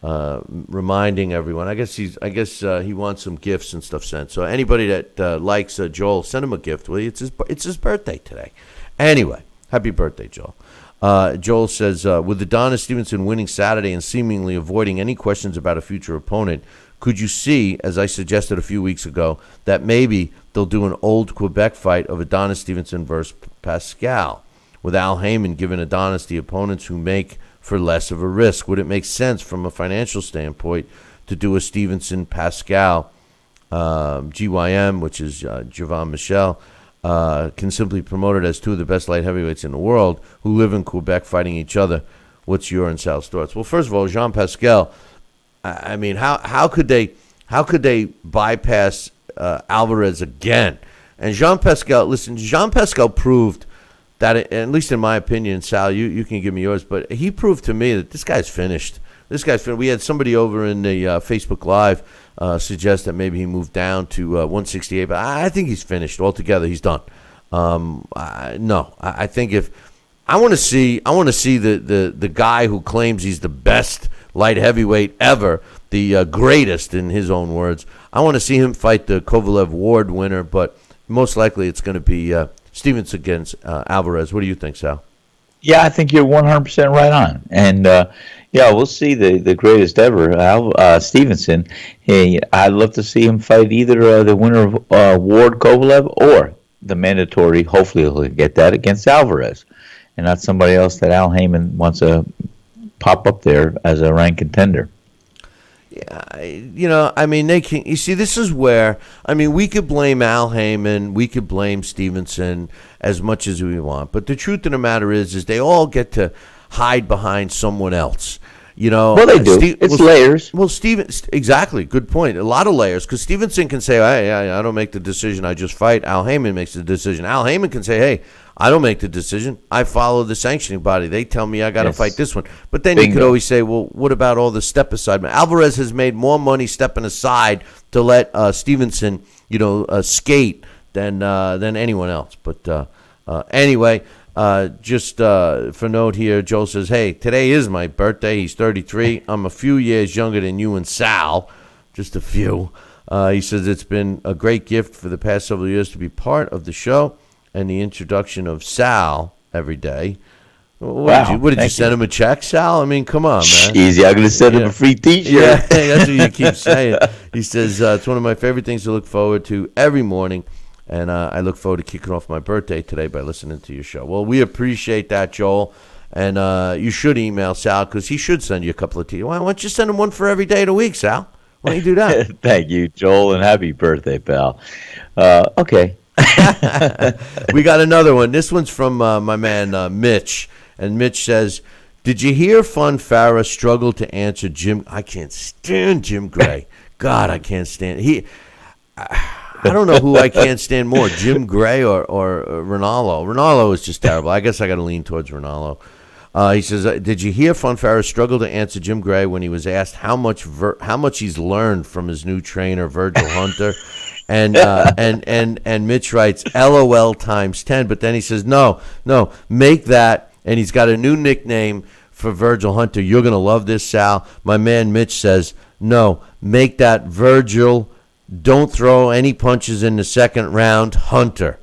reminding everyone. I guess he wants some gifts and stuff sent. So anybody that likes Joel, send him a gift, will you? It's his birthday today. Anyway, happy birthday, Joel. Joel says, with Adonis Stevenson winning Saturday and seemingly avoiding any questions about a future opponent, could you see, as I suggested a few weeks ago, that maybe they'll do an old Quebec fight of Adonis Stevenson versus Pascal, with Al Heyman giving Adonis the opponents who make for less of a risk? Would it make sense from a financial standpoint to do a Stevenson-Pascal GYM, which is Javon Michel, can simply promote it as two of the best light heavyweights in the world who live in Quebec fighting each other? What's your and Sal's thoughts? Well, first of all, Jean Pascal, I mean, how could they bypass Alvarez again? And Jean Pascal proved that, at least in my opinion, Sal, you can give me yours, but he proved to me that this guy's finished. We had somebody over in the Facebook Live suggest that maybe he moved down to 168, but I think he's finished altogether. He's done. I think if I want to see the guy who claims he's the best light heavyweight ever, the greatest in his own words. I want to see him fight the Kovalev Ward winner, but most likely it's going to be Stevens against Alvarez. What do you think, Sal? Yeah, I think you're 100% right on. And, we'll see the greatest ever, Stevenson. Hey, I'd love to see him fight either the winner of Ward Kovalev or the mandatory, hopefully he'll get that, against Alvarez. And not somebody else that Al Heyman wants to pop up there as a ranked contender. Yeah, I mean, they can. You see, this is where, I mean, we could blame Al Heyman, we could blame Stevenson as much as we want, but the truth of the matter is they all get to hide behind someone else. Well, they do. It's layers. Well, exactly. Good point. A lot of layers, because Stevenson can say, hey, I don't make the decision, I just fight. Al Heyman makes the decision. Al Heyman can say, hey, I don't make the decision. I follow the sanctioning body. They tell me I got to fight this one. But then you could always say, well, what about all the step aside? Alvarez has made more money stepping aside to let Stevenson, skate than anyone else. But anyway, just for note here, Joel says, hey, today is my birthday. He's 33. I'm a few years younger than you and Sal, just a few. He says it's been a great gift for the past several years to be part of the show and the introduction of Sal every day. What did you send him a check, Sal? I mean, come on, man. Easy. I'm going to send him a free T-shirt. Yeah, that's what you keep saying. He says, it's one of my favorite things to look forward to every morning, and I look forward to kicking off my birthday today by listening to your show. Well, we appreciate that, Joel, and you should email Sal because he should send you a couple of T-shirts. Why don't you send him one for every day of the week, Sal? Why don't you do that? Thank you, Joel, and happy birthday, pal. Okay. We got another one. This one's from my man Mitch. And Mitch says, did you hear Fonfara struggle to answer Jim? I can't stand Jim Gray. God, I can't stand. I don't know who I can't stand more, Jim Gray or Ronaldo. Ronaldo is just terrible. I guess I got to lean towards Ronaldo. He says, did you hear Fonfara struggle to answer Jim Gray when he was asked how much he's learned from his new trainer, Virgil Hunter? And Mitch writes, LOL times 10. But then he says, no, make that. And he's got a new nickname for Virgil Hunter. You're going to love this, Sal. My man Mitch says, no, make that Virgil, don't throw any punches in the second round, Hunter.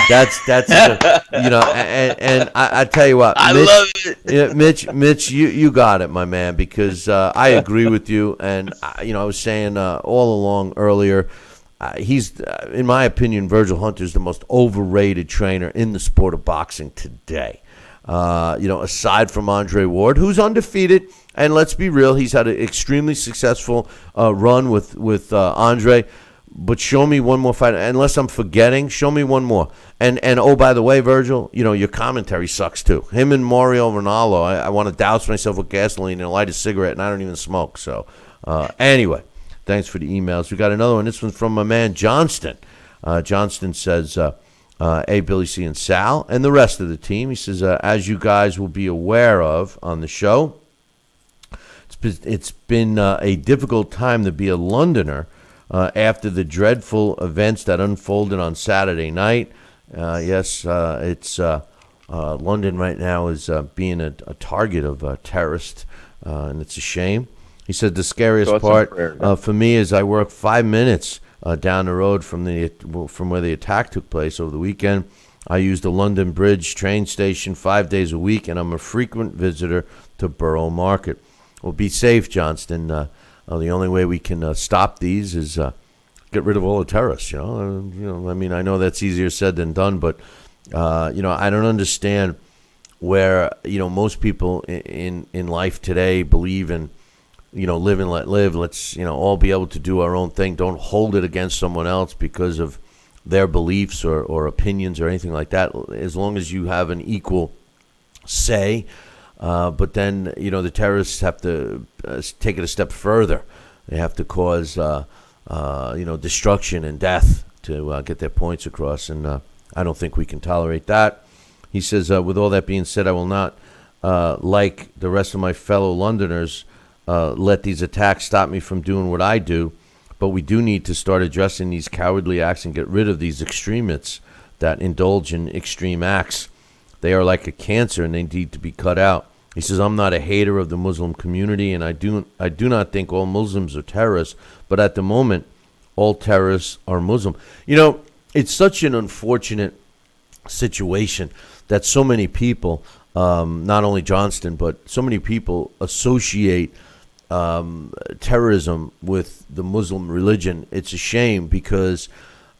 That's and I tell you what, Mitch, love it. Mitch, you got it, my man, because I agree with you. And, I was saying all along earlier, he's, in my opinion, Virgil Hunter is the most overrated trainer in the sport of boxing today. Aside from Andre Ward, who's undefeated, and let's be real, he's had an extremely successful run with Andre. But show me one more fight, unless I'm forgetting. Show me one more. And oh, by the way, Virgil, your commentary sucks too. Him and Mario Ronaldo, I want to douse myself with gasoline and light a cigarette, and I don't even smoke. So anyway, thanks for the emails. We got another one. This one's from my man Johnston. Johnston says. A, Billy C. and Sal, and the rest of the team. He says, as you guys will be aware of on the show, it's been a difficult time to be a Londoner after the dreadful events that unfolded on Saturday night. Yes, it's London right now is being a target of terrorists, and it's a shame. He said the scariest part for me is I work 5 minutes down the road from where the attack took place over the weekend. I use the London Bridge train station 5 days a week, and I'm a frequent visitor to Borough Market. Well, be safe, Johnston. The only way we can stop these is get rid of all the terrorists. I know that's easier said than done, but I don't understand where most people in life today believe in. Live and let live. Let's, all be able to do our own thing. Don't hold it against someone else because of their beliefs or opinions or anything like that, as long as you have an equal say. But then, the terrorists have to take it a step further. They have to cause, destruction and death to get their points across. And I don't think we can tolerate that. He says, with all that being said, I will not, like the rest of my fellow Londoners, let these attacks stop me from doing what I do, but we do need to start addressing these cowardly acts and get rid of these extremists that indulge in extreme acts. They are like a cancer and they need to be cut out. He says, I'm not a hater of the Muslim community, and I do not think all Muslims are terrorists, but at the moment, all terrorists are Muslim. It's such an unfortunate situation that so many people, not only Johnston, but so many people associate terrorism with the Muslim religion. It's a shame because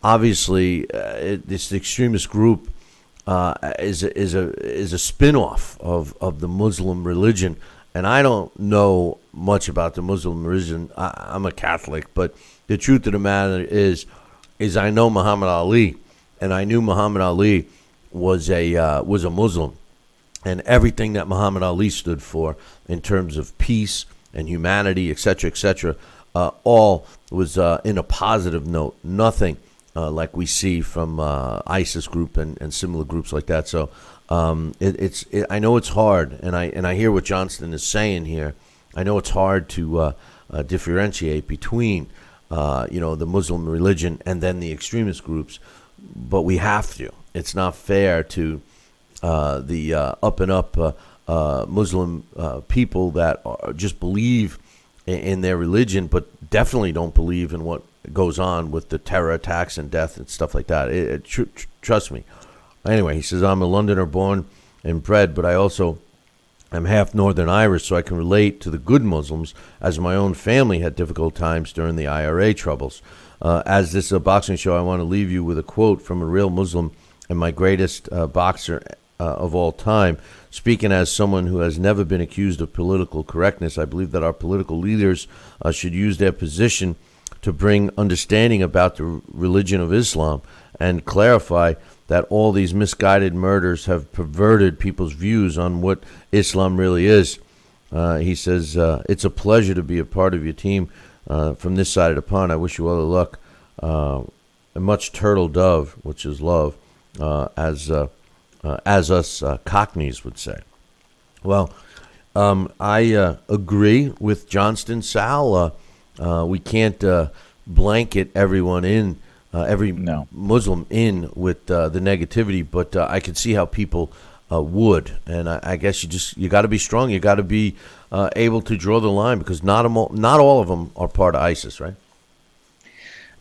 obviously this extremist group is a spin-off of the Muslim religion, and I don't know much about the Muslim religion. I'm a Catholic, but the truth of the matter is I know Muhammad Ali, and I knew Muhammad Ali was a Muslim, and everything that Muhammad Ali stood for in terms of peace and humanity, etc., all was in a positive note. Nothing like we see from ISIS group and similar groups like that. So I know it's hard, and I hear what Johnston is saying here. I know it's hard to differentiate between the Muslim religion and then the extremist groups, but we have to. It's not fair to the up and up Muslim people that just believe in their religion, but definitely don't believe in what goes on with the terror attacks and death and stuff like that. Trust me. Anyway, he says, I'm a Londoner born and bred, but I also I'm half Northern Irish, so I can relate to the good Muslims, as my own family had difficult times during the IRA troubles. As this is a boxing show, I want to leave you with a quote from a real Muslim and my greatest boxer of all time. Speaking as someone who has never been accused of political correctness, I believe that our political leaders should use their position to bring understanding about the religion of Islam and clarify that all these misguided murders have perverted people's views on what Islam really is. He says, it's a pleasure to be a part of your team from this side of the pond. I wish you all the luck. And much turtle dove, which is love, as us Cockneys would say. Well, I agree with Johnston Sal. We can't blanket everyone in, every Muslim in with the negativity, but I could see how people would. And I guess you got to be strong. You got to be able to draw the line, because not all of them are part of ISIS, right?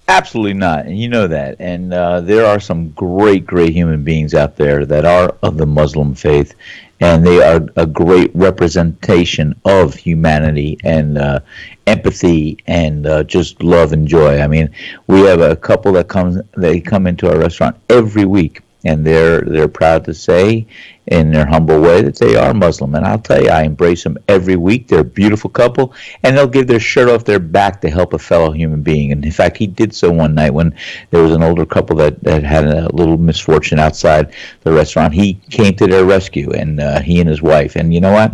Absolutely not, and you know that. And there are some great human beings out there that are of the Muslim faith, and they are a great representation of humanity and empathy and just love and joy. I mean, we have a couple that come into our restaurant every week, and they're proud to say in their humble way that they are Muslim. And I'll tell you, I embrace them every week. They're a beautiful couple, and they'll give their shirt off their back to help a fellow human being. And in fact, he did so one night when there was an older couple that had a little misfortune outside the restaurant. He came to their rescue, and he and his wife. And you know what?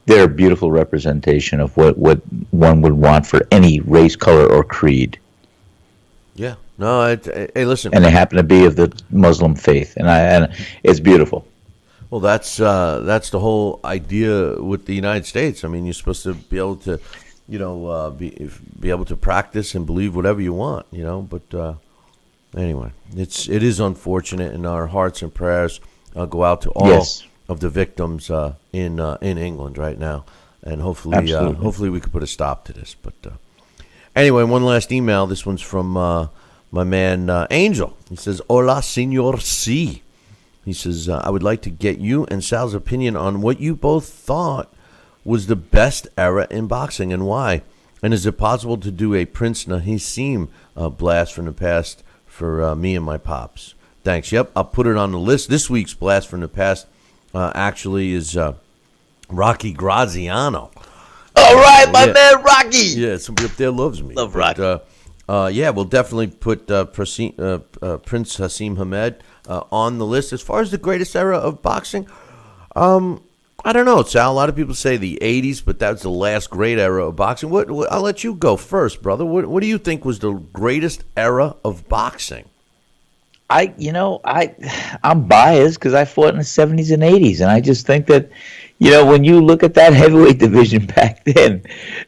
They're a beautiful representation of what one would want for any race, color, or creed. Yeah. No, hey, listen. And they happen to be of the Muslim faith, and it's beautiful. Well, that's the whole idea with the United States. I mean, you're supposed to be able to, be able to practice and believe whatever you want, But anyway, it is unfortunate, and our hearts and prayers go out to all of the victims in England right now, and hopefully we can put a stop to this. But anyway, one last email. This one's from my man Angel. He says, "Hola, Señor C." He says, I would like to get you and Sal's opinion on what you both thought was the best era in boxing and why. And is it possible to do a Prince Nassim blast from the past for me and my pops? Thanks. Yep, I'll put it on the list. This week's blast from the past actually is Rocky Graziano. All right, my man Rocky. Yeah, somebody up there loves me. Love Rocky. We'll definitely put Prince Hassim Hamed on the list. As far as the greatest era of boxing, I don't know, Sal. A lot of people say the 80s, but that's the last great era of boxing. What I'll let you go first, brother. What do you think was the greatest era of boxing? I'm biased because I fought in the 70s and 80s, and I just think that, when you look at that heavyweight division back then,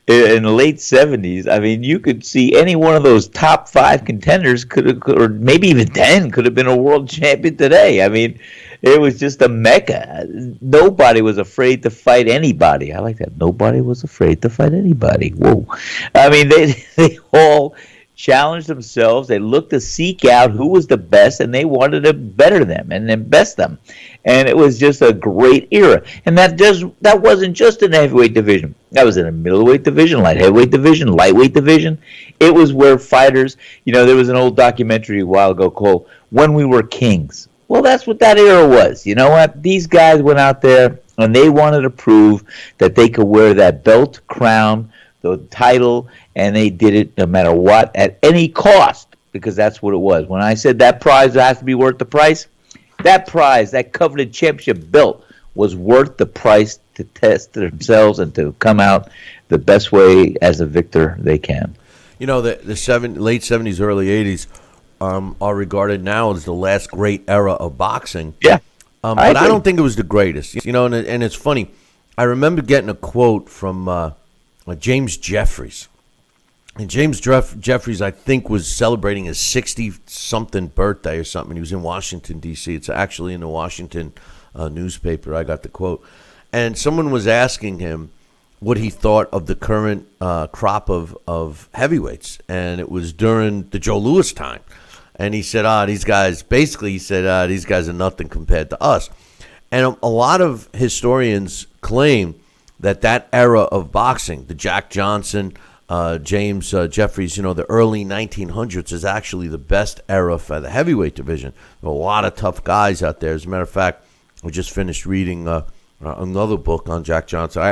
in the late 70s, I mean, you could see any one of those top 5 contenders or maybe even 10 could have been a world champion today. I mean, it was just a mecca. Nobody was afraid to fight anybody. I like that. Nobody was afraid to fight anybody. Whoa. I mean, they all challenged themselves. They looked to seek out who was the best, and they wanted to better them and then best them. And it was just a great era. And that wasn't just in the heavyweight division. That was in the middleweight division, light heavyweight division, lightweight division. It was where fighters, there was an old documentary a while ago called When We Were Kings. Well, that's what that era was. You know what? These guys went out there, and they wanted to prove that they could wear that belt, crown, the title, and they did it no matter what, at any cost, because that's what it was. When I said that prize has to be worth the price, that prize, that coveted championship belt, was worth the price to test themselves and to come out the best way as a victor they can. The late 70s, early 80s are regarded now as the last great era of boxing. Yeah. But I don't think it was the greatest. And it's funny. I remember getting a quote from James Jeffries. And James Jeffries, I think, was celebrating his 60-something birthday or something. He was in Washington, D.C. It's actually in the Washington newspaper. I got the quote. And someone was asking him what he thought of the current crop of heavyweights. And it was during the Joe Louis time. And he said, these guys are nothing compared to us. And a lot of historians claim that era of boxing, the Jack Johnson, James Jeffries, the early 1900s is actually the best era for the heavyweight division. There were a lot of tough guys out there. As a matter of fact, I just finished reading another book on Jack Johnson.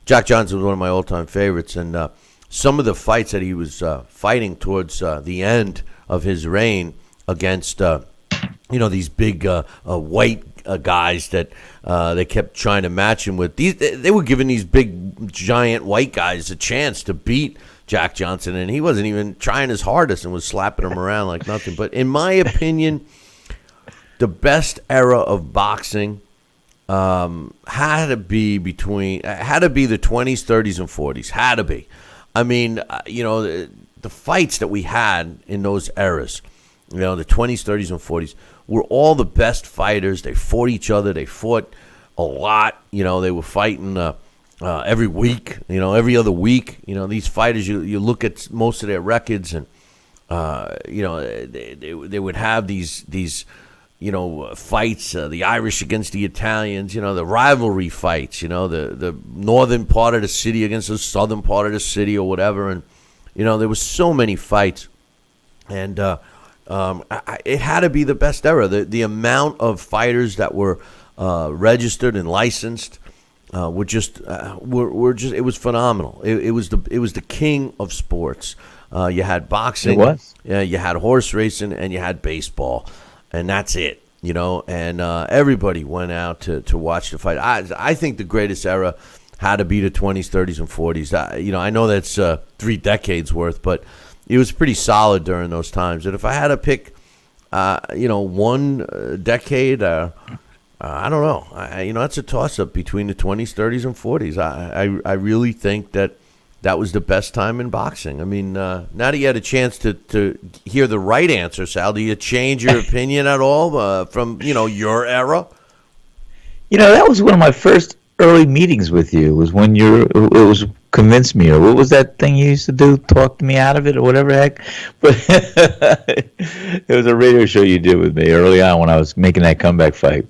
Jack Johnson was one of my all-time favorites, and some of the fights that he was fighting towards the end of his reign against, these big white guys that they kept trying to match him with. They were giving these big, giant white guys a chance to beat Jack Johnson, and he wasn't even trying his hardest and was slapping him around like nothing. But in my opinion, the best era of boxing had to be the 20s, 30s, and 40s. Had to be. I mean, the fights that we had in those eras, the 20s, 30s, and 40s, were all the best fighters. They fought each other. They fought a lot. They were fighting every week, every other week. These fighters, you look at most of their records, and, they would have these fights, the Irish against the Italians, the rivalry fights, the northern part of the city against the southern part of the city or whatever. And, there was so many fights. And it had to be the best era. The amount of fighters that were registered and licensed were just it was phenomenal. It was the king of sports. You had boxing, you had horse racing, and you had baseball. And that's it, and everybody went out to watch the fight. I think the greatest era had to be the 20s, 30s, and 40s. I know that's 3 decades worth, but it was pretty solid during those times. And if I had to pick, one decade, I don't know. That's a toss-up between the 20s, 30s, and 40s. I really think that was the best time in boxing. I mean, now that you had a chance to hear the right answer, Sal, do you change your opinion at all from, your era? That was one of my first early meetings with you, was when it was Convince Me, or what was that thing you used to do, talk me out of it, or whatever the heck? But it was a radio show you did with me early on when I was making that comeback fight.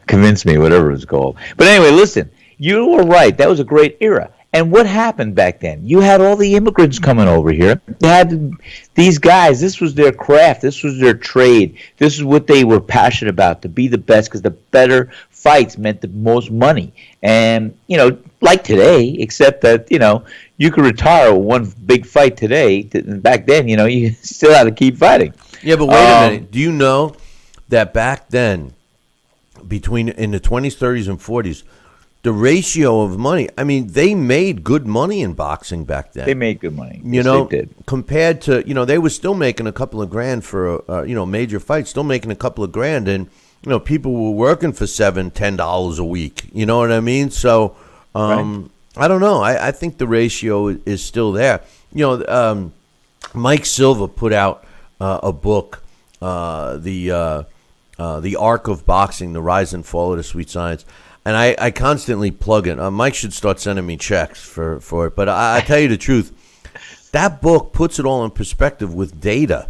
Convince Me, whatever it was called. But anyway, listen, you were right. That was a great era. And what happened back then? You had all the immigrants coming over here. You had these guys. This was their craft. This was their trade. This is what they were passionate about, to be the best, because the better fights meant the most money. And, like today, except that, you could retire with one big fight today. Back then, you still had to keep fighting. Yeah, but wait a minute. Do you know that back then, in the 20s, 30s, and 40s, the ratio of money, I mean, they made good money in boxing back then. They made good money. Yes, they did. Compared to, they were still making a couple of grand for, major fights, still making a couple of grand. And, people were working for $7, $10 a week. You know what I mean? So, right. I don't know. I think the ratio is still there. Mike Silva put out a book, The Arc of Boxing, The Rise and Fall of the Sweet Science. And I constantly plug it. Mike should start sending me checks for it. But I tell you the truth, that book puts it all in perspective with data.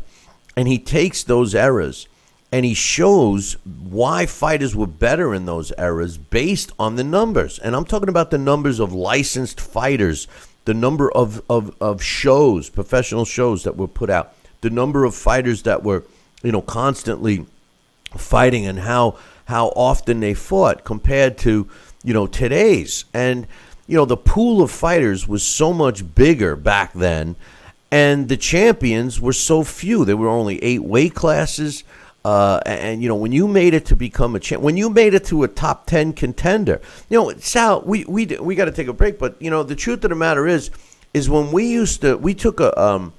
And he takes those eras and he shows why fighters were better in those eras based on the numbers. And I'm talking about the numbers of licensed fighters, the number of shows, professional shows that were put out, the number of fighters that were, constantly fighting, and how often they fought compared to, today's. And, the pool of fighters was so much bigger back then, and the champions were so few. There were only 8 weight classes. And when you made it to become a when you made it to a top 10 contender, Sal, we got to take a break. But, the truth of the matter is when we took a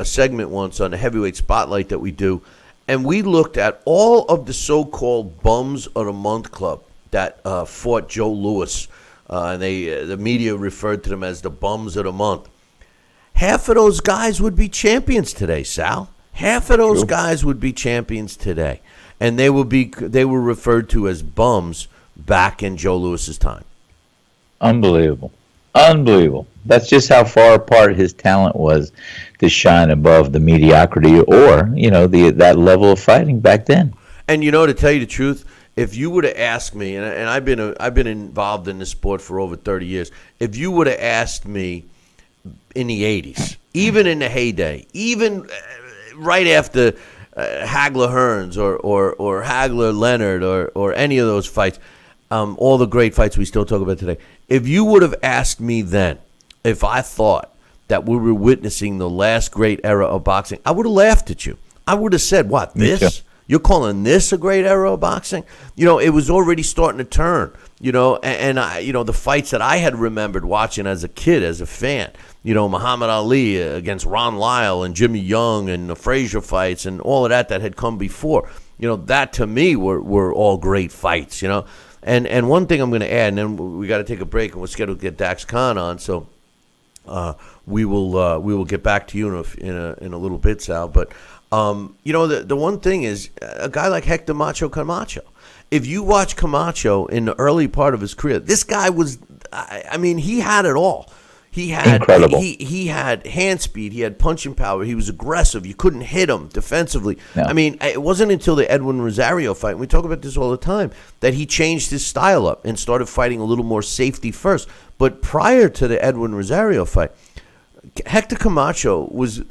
segment once on the Heavyweight Spotlight that we do, and we looked at all of the so-called bums of the month club that fought Joe Louis, and the media referred to them as the bums of the month. Half of those guys would be champions today, Sal. Half of those guys would be champions today, and they were referred to as bums back in Joe Louis's time. Unbelievable. That's just how far apart his talent was to shine above the mediocrity or, that level of fighting back then. And, to tell you the truth, if you would have asked me, and I've been involved in this sport for over 30 years, if you would have asked me in the 80s, even in the heyday, even right after Hagler Hearns or Hagler Leonard or any of those fights, all the great fights we still talk about today, if you would have asked me then if I thought that we were witnessing the last great era of boxing, I would have laughed at you. I would have said, what, this? You're calling this a great era of boxing? It was already starting to turn, and I, the fights that I had remembered watching as a kid, as a fan, Muhammad Ali against Ron Lyle and Jimmy Young and the Frazier fights and all of that had come before. That to me were all great fights, And one thing I'm going to add, and then we got to take a break, and we're scheduled to get Daxx Khan on, so we will get back to you in a little bit, Sal. But the one thing is, a guy like Hector Macho Camacho. If you watch Camacho in the early part of his career, this guy was, he had it all. He had incredible. He had hand speed. He had punching power. He was aggressive. You couldn't hit him defensively. No. It wasn't until the Edwin Rosario fight, and we talk about this all the time, that he changed his style up and started fighting a little more safety first. But prior to the Edwin Rosario fight, Hector Camacho was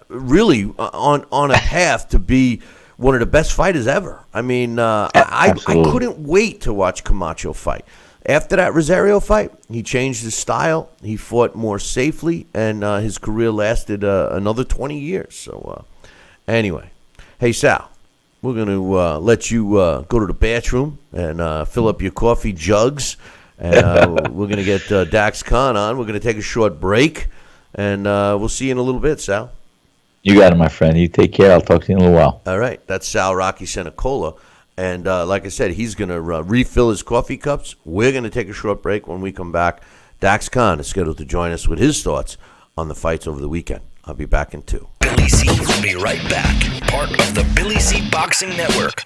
really on a path to be one of the best fighters ever. I couldn't wait to watch Camacho fight. After that Rosario fight, he changed his style. He fought more safely, and his career lasted another 20 years. So, anyway, hey, Sal, we're going to let you go to the bathroom and fill up your coffee jugs. And we're going to get Daxx Khan on. We're going to take a short break, and we'll see you in a little bit, Sal. You got it, my friend. You take care. I'll talk to you in a little while. All right. That's Sal Rocky Cenicola. And like I said, he's going to refill his coffee cups. We're going to take a short break. When we come back, Daxx Khan is scheduled to join us with his thoughts on the fights over the weekend. I'll be back in 2. Billy C will be right back. Part of the Billy C Boxing Network.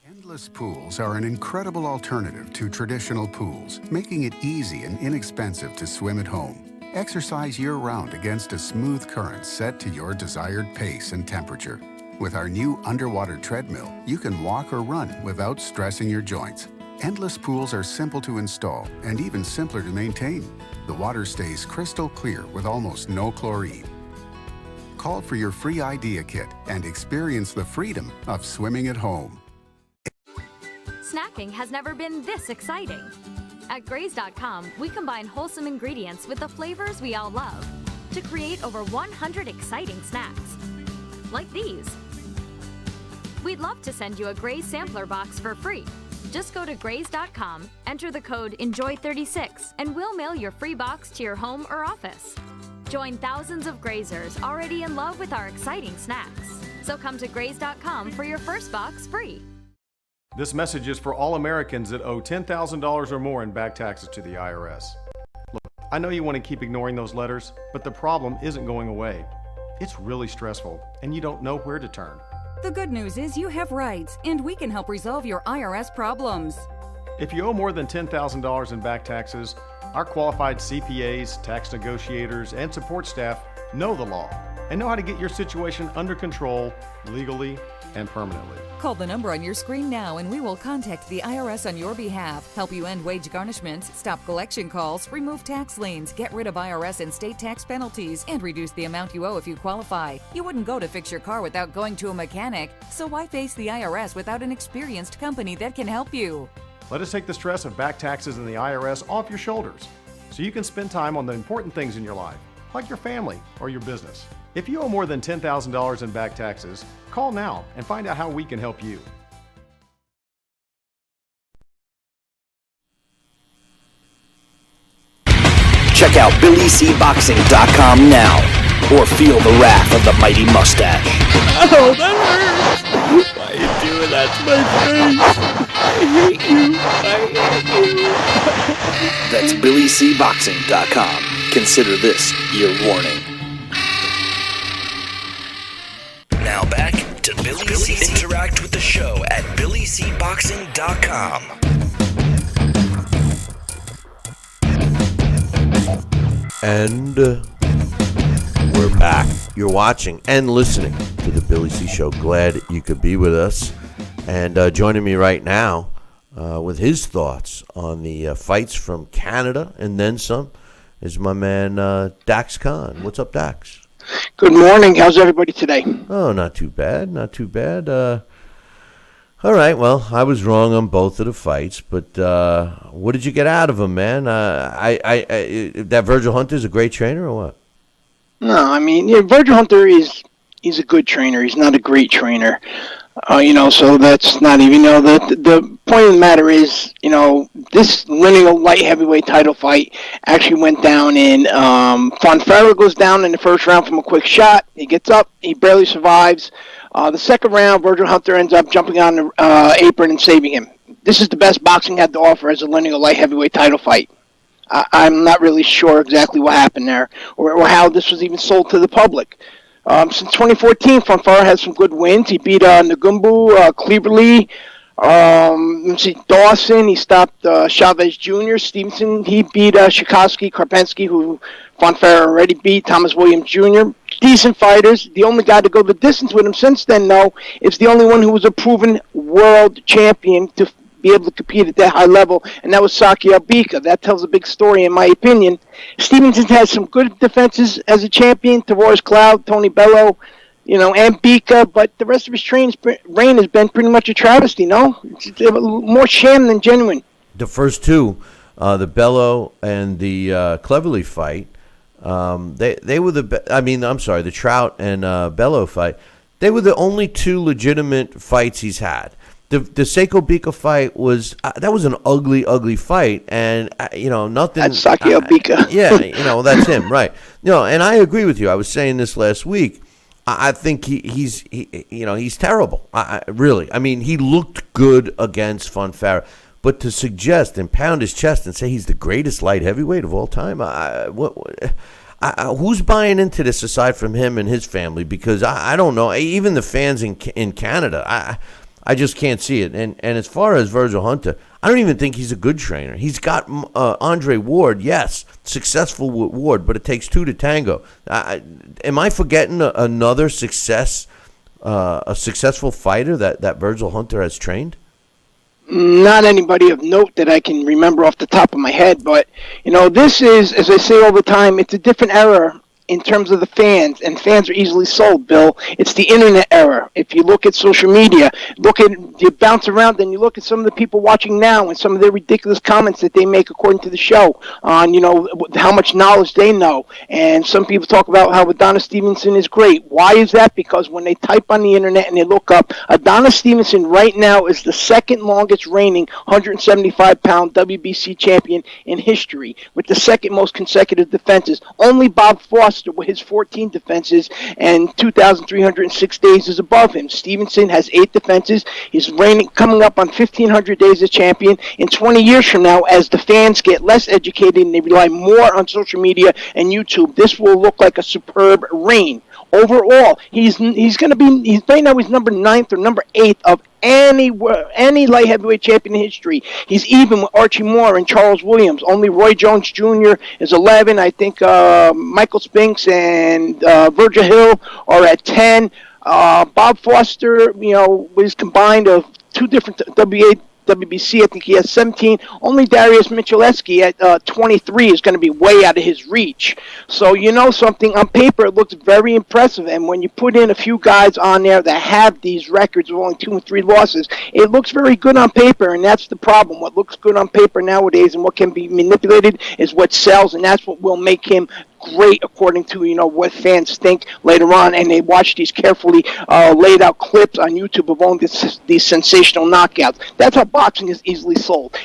Endless pools are an incredible alternative to traditional pools, making it easy and inexpensive to swim at home. Exercise year-round against a smooth current set to your desired pace and temperature. With our new underwater treadmill, you can walk or run without stressing your joints. Endless pools are simple to install and even simpler to maintain. The water stays crystal clear with almost no chlorine. Call for your free idea kit and experience the freedom of swimming at home. Snacking has never been this exciting. At Graze.com, we combine wholesome ingredients with the flavors we all love to create over 100 exciting snacks, like these. We'd love to send you a Graze sampler box for free. Just go to Graze.com, enter the code ENJOY36, and we'll mail your free box to your home or office. Join thousands of Grazers already in love with our exciting snacks. So come to Graze.com for your first box free. This message is for all Americans that owe $10,000 or more in back taxes to the IRS. Look, I know you want to keep ignoring those letters, but the problem isn't going away. It's really stressful, and you don't know where to turn. The good news is you have rights, and we can help resolve your IRS problems. If you owe more than $10,000 in back taxes, our qualified CPAs, tax negotiators, and support staff know the law and know how to get your situation under control legally and permanently. Call the number on your screen now and we will contact the IRS on your behalf, help you end wage garnishments, stop collection calls, remove tax liens, get rid of IRS and state tax penalties, and reduce the amount you owe if you qualify. You wouldn't go to fix your car without going to a mechanic, so why face the IRS without an experienced company that can help you? Let us take the stress of back taxes and the IRS off your shoulders so you can spend time on the important things in your life, like your family or your business. If you owe more than $10,000 in back taxes, call now and find out how we can help you. Check out BillyCBoxing.com now, or feel the wrath of the mighty mustache. Oh, that hurts! Why are you doing that to my face? I hate you. That's BillyCBoxing.com. Consider this your warning. Now back to Billy C. Interact with the show at BillyCBoxing.com. And we're back. You're watching and listening to to the Billy C Show. Glad you could be with us. And joining me right now with his thoughts on the fights from Canada and then some is my man Daxx Khan. What's up, Dax? Good morning. How's everybody today? Oh, not too bad. Not too bad. All right. Well, I was wrong on both of the fights, but what did you get out of them, man? That Virgil Hunter is a great trainer, or what? No, I mean, Virgil Hunter he's a good trainer. He's not a great trainer. So that's not even, the point of the matter is, this lineal light heavyweight title fight actually went down in, Fonfara goes down in the first round from a quick shot. He gets up, he barely survives. The second round, Virgil Hunter ends up jumping on the apron and saving him. This is the best boxing had to offer as a lineal light heavyweight title fight. I'm not really sure exactly what happened there or how this was even sold to the public. Since 2014, Fonfara has some good wins. He beat Nagumbu, Cleverly, Dawson. He stopped Chavez Jr. Stevenson. He beat Shikowski, Karpensky, who Fonfara already beat. Thomas Williams Jr. Decent fighters. The only guy to go the distance with him since then, though, is the only one who was a proven world champion to be able to compete at that high level, and that was Saki Albika. That tells a big story, in my opinion. Stevenson has some good defenses as a champion. Tavoris Cloud, Tony Bello, and Bika, but the rest of his reign has been pretty much a travesty, no? It's more sham than genuine. The first two, the Bello and the Cleverly fight, they were the Trout and Bello fight, they were the only two legitimate fights he's had. The Seiko Bika fight was that was an ugly fight, and nothing. That's Saki Bika. Yeah, that's him, right? And I agree with you. I was saying this last week. I think he's terrible. Really, I mean, he looked good against Fonfara, but to suggest and pound his chest and say he's the greatest light heavyweight of all time, who's buying into this aside from him and his family? Because I don't know. Even the fans in Canada, I just can't see it. And as far as Virgil Hunter, I don't even think he's a good trainer. He's got Andre Ward, yes, successful with Ward, but it takes two to tango. Am I forgetting another a successful fighter that Virgil Hunter has trained? Not anybody of note that I can remember off the top of my head, but, this is, as I say all the time, it's a different era in terms of the fans, and fans are easily sold, Bill. It's the internet era. If you look at social media, you bounce around and you look at some of the people watching now and some of their ridiculous comments that they make according to the show on, how much knowledge they know. And some people talk about how Adonis Stevenson is great. Why is that? Because when they type on the internet and they look up, Adonis Stevenson right now is the second longest reigning 175-pound WBC champion in history with the second most consecutive defenses. Only Bob Foster with his 14 defenses and 2,306 days is above him. Stevenson has 8 defenses. He's reigning, coming up on 1,500 days as champion. In 20 years from now, as the fans get less educated and they rely more on social media and YouTube, this will look like a superb reign. Overall, he's right now he's number 9th or number 8th of any light heavyweight champion in history. He's even with Archie Moore and Charles Williams. Only Roy Jones Jr. is 11. I think Michael Spinks and Virgil Hill are at 10. Bob Foster, was combined of 2 different WBC, I think he has 17. Only Darius Michalewski at 23 is going to be way out of his reach. So something, on paper it looks very impressive, and when you put in a few guys on there that have these records of only 2 and 3 losses, it looks very good on paper, and that's the problem. What looks good on paper nowadays and what can be manipulated is what sells, and that's what will make him great according to what fans think later on, and they watch these carefully laid out clips on YouTube of all these sensational knockouts. That's how boxing is easily sold.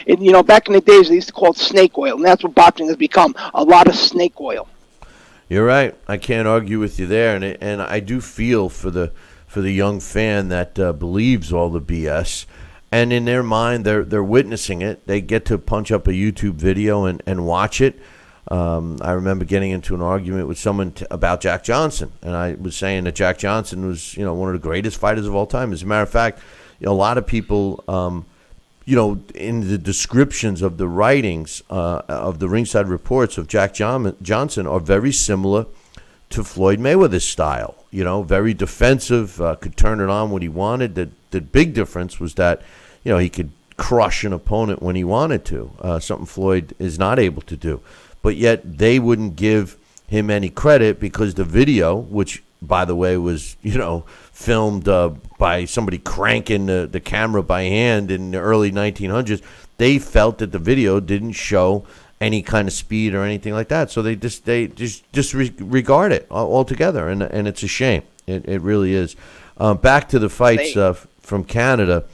Back in the days they used to call it snake oil, and that's what boxing has become, a lot of snake oil. You're right. I can't argue with you there, and I do feel for the young fan that believes all the BS. And in their mind, they're witnessing it. They get to punch up a YouTube video and watch it. I remember getting into an argument with someone about Jack Johnson, and I was saying that Jack Johnson was, one of the greatest fighters of all time. As a matter of fact, a lot of people, in the descriptions of the writings of the ringside reports of Jack Johnson are very similar to Floyd Mayweather's style. very defensive, could turn it on when he wanted. The big difference was that, he could crush an opponent when he wanted to, something Floyd is not able to do. But yet they wouldn't give him any credit because the video, which, by the way, was, filmed by somebody cranking the camera by hand in the early 1900s, they felt that the video didn't show any kind of speed or anything like that. So they just disregard it altogether, and it's a shame. It really is. Back to the fights from Canada.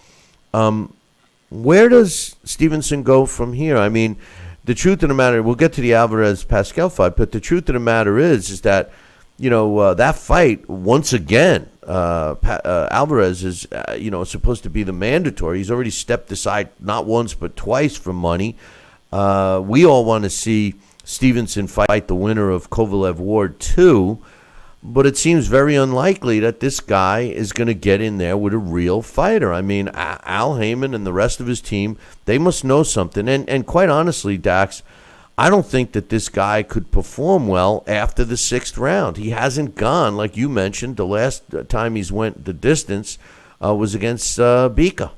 Where does Stevenson go from here? I mean, the truth of the matter, we'll get to the Alvarez-Pascal fight, but the truth of the matter is that, that fight, once again, Alvarez is, supposed to be the mandatory. He's already stepped aside not once but twice for money. We all want to see Stevenson fight the winner of Kovalev Ward 2, but it seems very unlikely that this guy is going to get in there with a real fighter. I mean, Al Heyman and the rest of his team, they must know something. And quite honestly, Dax, I don't think that this guy could perform well after the 6th round. He hasn't gone, like you mentioned, the last time he's went the distance was against Bika.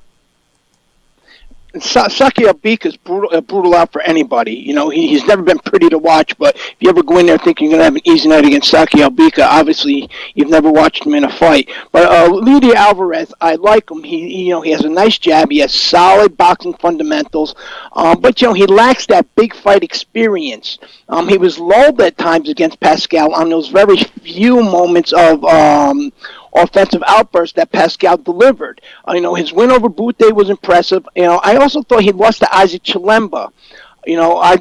Saki Albika is brutal out for anybody. He's never been pretty to watch, but if you ever go in there thinking you're going to have an easy night against Saki Albika, obviously you've never watched him in a fight. But Lydia Alvarez, I like him. He has a nice jab. He has solid boxing fundamentals, but he lacks that big fight experience. He was lulled at times against Pascal on those very few moments of offensive outburst that Pascal delivered. His win over Bute was impressive. I also thought he lost to Isaac Chilemba.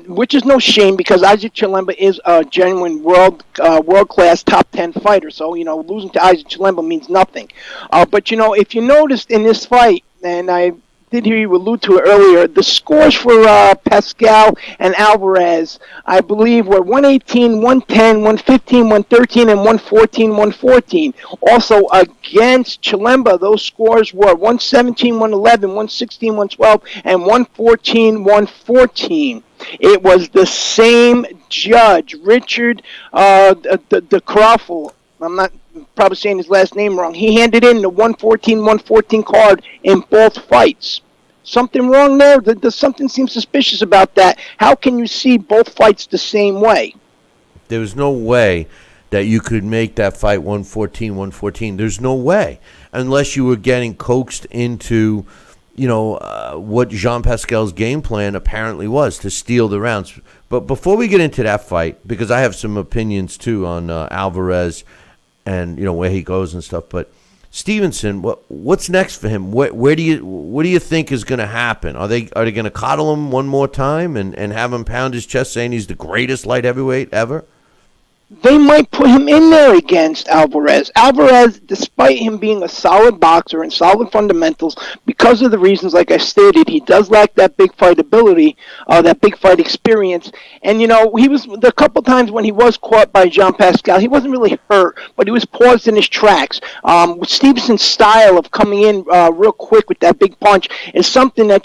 Which is no shame because Isaac Chilemba is a genuine world-class top 10 fighter. So, losing to Isaac Chilemba means nothing. But, if you noticed in this fight, and I did hear you allude to it earlier, the scores for Pascal and Alvarez, I believe, were 118, 110, 115, 113, and 114, 114. Also, against Chilemba, those scores were 117, 111, 116, 112, and 114, 114. It was the same judge, Richard de Crawford. I'm not probably saying his last name wrong. He handed in the 114-114 card in both fights. Something wrong there? Does something seem suspicious about that? How can you see both fights the same way? There was no way that you could make that fight 114-114. There's no way. Unless you were getting coaxed into, what Jean Pascal's game plan apparently was, to steal the rounds. But before we get into that fight, because I have some opinions too on Alvarez and where he goes and stuff, but Stevenson, what's next for him? What do you think is going to happen? Are they going to coddle him one more time and have him pound his chest saying he's the greatest light heavyweight ever? They might put him in there against Alvarez. Alvarez, despite him being a solid boxer and solid fundamentals, because of the reasons like I stated, he does lack that big fight ability, that big fight experience. And, he was, the couple times when he was caught by Jean Pascal, he wasn't really hurt, but he was paused in his tracks. Stevenson's style of coming in real quick with that big punch is something that,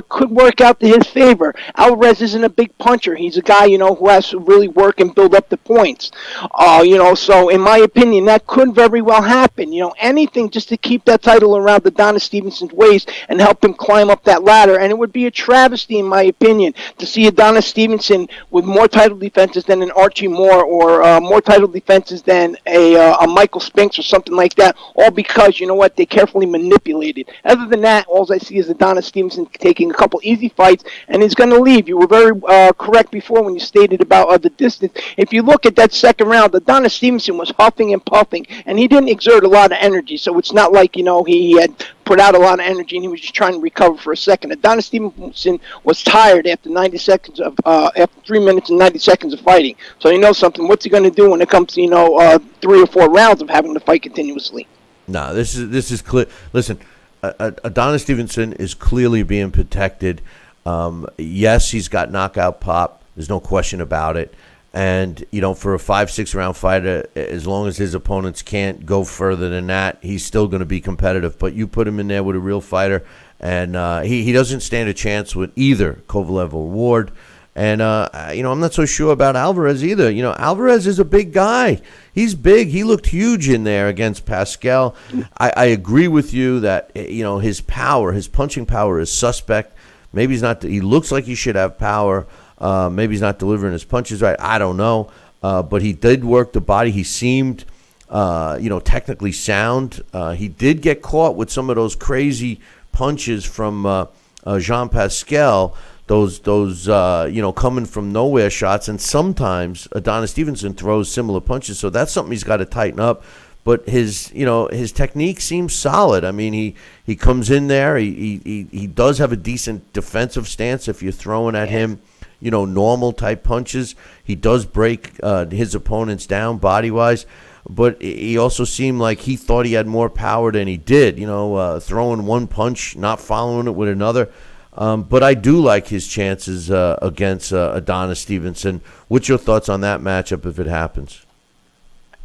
could work out to his favor. Alvarez isn't a big puncher. He's a guy, who has to really work and build up the points. So in my opinion, that could very well happen. Anything just to keep that title around Adonis Stevenson's waist and help him climb up that ladder. And it would be a travesty, in my opinion, to see Adonis Stevenson with more title defenses than an Archie Moore or more title defenses than a Michael Spinks or something like that, all because, they carefully manipulated. Other than that, all I see is Adonis Stevenson taking a couple easy fights, and he's going to leave. You were very correct before when you stated about the distance. If you look at that second round, Adonis Stevenson was huffing and puffing, and he didn't exert a lot of energy, so it's not like, he had put out a lot of energy and he was just trying to recover for a second. Adonis Stevenson was tired after 90 seconds of after 3 minutes and 90 seconds of fighting. So something, what's he going to do when it comes to 3 or 4 rounds of having to fight continuously? No, this is clear. Listen, Adonis Stevenson is clearly being protected. Yes, he's got knockout pop. There's no question about it. And, for a 5-6 round fighter, as long as his opponents can't go further than that, he's still going to be competitive. But you put him in there with a real fighter, and he doesn't stand a chance with either Kovalev or Ward. And, I'm not so sure about Alvarez either. Alvarez is a big guy. He's big. He looked huge in there against Pascal. I agree with you that, his power, his punching power is suspect. Maybe he's not. He looks like he should have power. Maybe he's not delivering his punches right. I don't know. But he did work the body. He seemed, technically sound. He did get caught with some of those crazy punches from Jean-Pascal. Those coming from nowhere shots, and sometimes Adonis Stevenson throws similar punches, so that's something he's got to tighten up. But his technique seems solid. I mean, he comes in there, he does have a decent defensive stance if you're throwing at him, normal type punches. He does break his opponents down body wise, but he also seemed like he thought he had more power than he did. Throwing one punch, not following it with another. But I do like his chances against Adonis Stevenson. What's your thoughts on that matchup if it happens?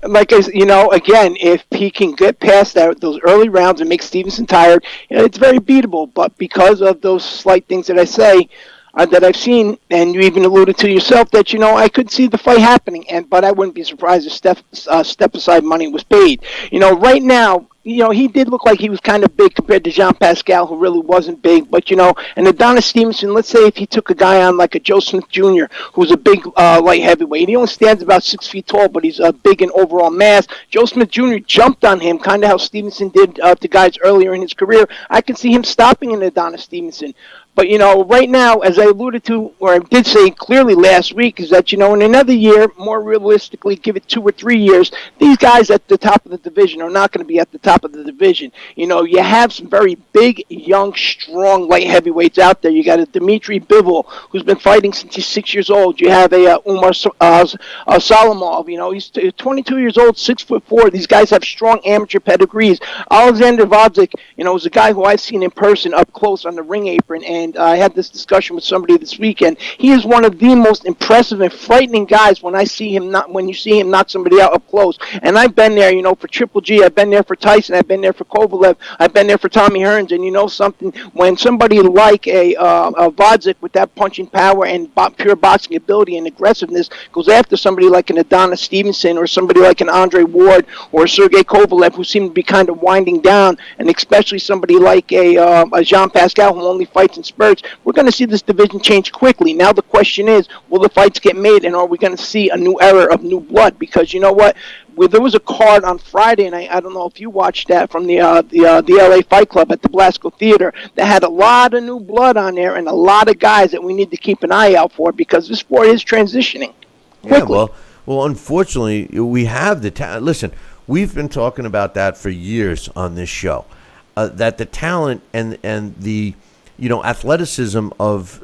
Like, again, if he can get past those early rounds and make Stevenson tired, it's very beatable. But because of those slight things that I say, that I've seen, and you even alluded to yourself, that, I could see the fight happening, but I wouldn't be surprised if step-aside money was paid. Right now, he did look like he was kind of big compared to Jean-Pascal, who really wasn't big. But, and Adonis Stevenson, let's say if he took a guy on like a Joe Smith Jr., who's a big light heavyweight. He only stands about 6 feet tall, but he's big in overall mass. Joe Smith Jr. jumped on him, kind of how Stevenson did to guys earlier in his career. I could see him stopping an Adonis Stevenson. But, right now, as I alluded to, or I did say clearly last week, is that, in another year, more realistically, give it 2 or 3 years, these guys at the top of the division are not going to be at the top of the division. You have some very big, young, strong light heavyweights out there. You got a Dmitry Bivol, who's been fighting since he's 6 years old. You have a Umar Salamov. He's 22 years old, 6'4". These guys have strong amateur pedigrees. Alexander Vodzik, is a guy who I've seen in person up close on the ring apron, and I had this discussion with somebody this weekend. He is one of the most impressive and frightening guys when you see him knock somebody out up close. And I've been there, for Triple G. I've been there for Tyson. I've been there for Kovalev. I've been there for Tommy Hearns. And something, when somebody like a Vodzik with that punching power and pure boxing ability and aggressiveness goes after somebody like an Adonis Stevenson or somebody like an Andrzej Ward or Sergey Kovalev, who seem to be kind of winding down, and especially somebody like a Jean-Pascal who only fights in spurts, we're going to see this division change quickly. Now the question is, will the fights get made, and are we going to see a new era of new blood? Because you know what? There was a card on Friday, and I don't know if you watched that, from the LA Fight Club at the Blasco Theater, that had a lot of new blood on there and a lot of guys that we need to keep an eye out for, because this sport is transitioning quickly. Yeah, well, unfortunately, we have the talent. Listen, we've been talking about that for years on this show, that the talent and the athleticism of